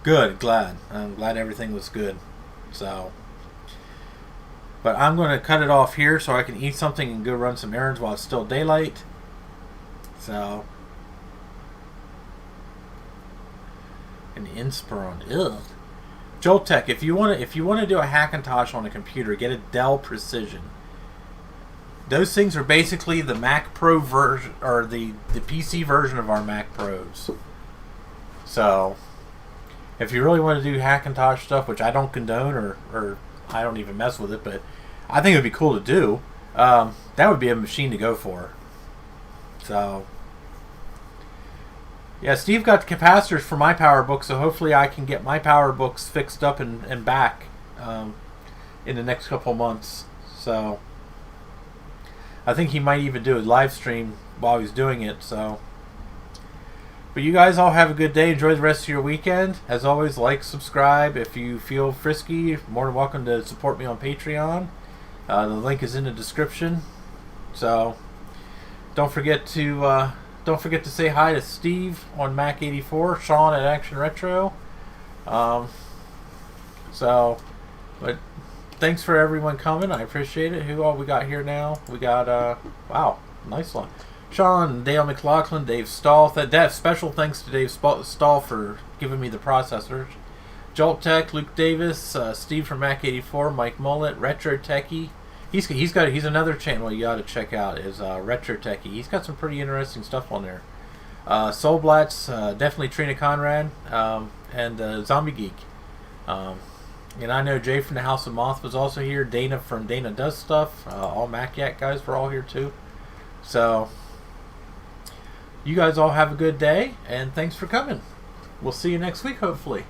Good, I'm glad everything was good. So, but I'm going to cut it off here so I can eat something and go run some errands while it's still daylight. So, an Inspiron. Ugh. Joltech, if you want to do a Hackintosh on a computer, get a Dell Precision. Those things are basically the Mac Pro version, or the PC version of our Mac Pros. So, if you really want to do Hackintosh stuff, which I don't condone or I don't even mess with it, but I think it would be cool to do, that would be a machine to go for. So, yeah, Steve got the capacitors for my PowerBook, so hopefully I can get my PowerBooks fixed up and back in the next couple months. So, I think he might even do a live stream while he's doing it. So, but you guys all have a good day. Enjoy the rest of your weekend. As always, like, subscribe. If you feel frisky, more than welcome to support me on Patreon. The link is in the description. So, don't forget to say hi to Steve on Mac 84, Sean at Action Retro. But thanks for everyone coming. I appreciate it. Who all we got here now? We got wow, nice one. Sean, Dale McLaughlin, Dave Stahl. That special thanks to Dave Stahl for giving me the processors. Jolt Tech, Luke Davis, Steve from Mac 84, Mike Mullet, Retro Techie. He's another channel you got to check out is Retro Techie. He's got some pretty interesting stuff on there. Soulblatz, definitely Trina Conrad, and Zombie Geek. And I know Jay from the House of Moth was also here. Dana from Dana Does Stuff. All Mac Yak guys were all here too. So, you guys all have a good day, and thanks for coming. We'll see you next week, hopefully.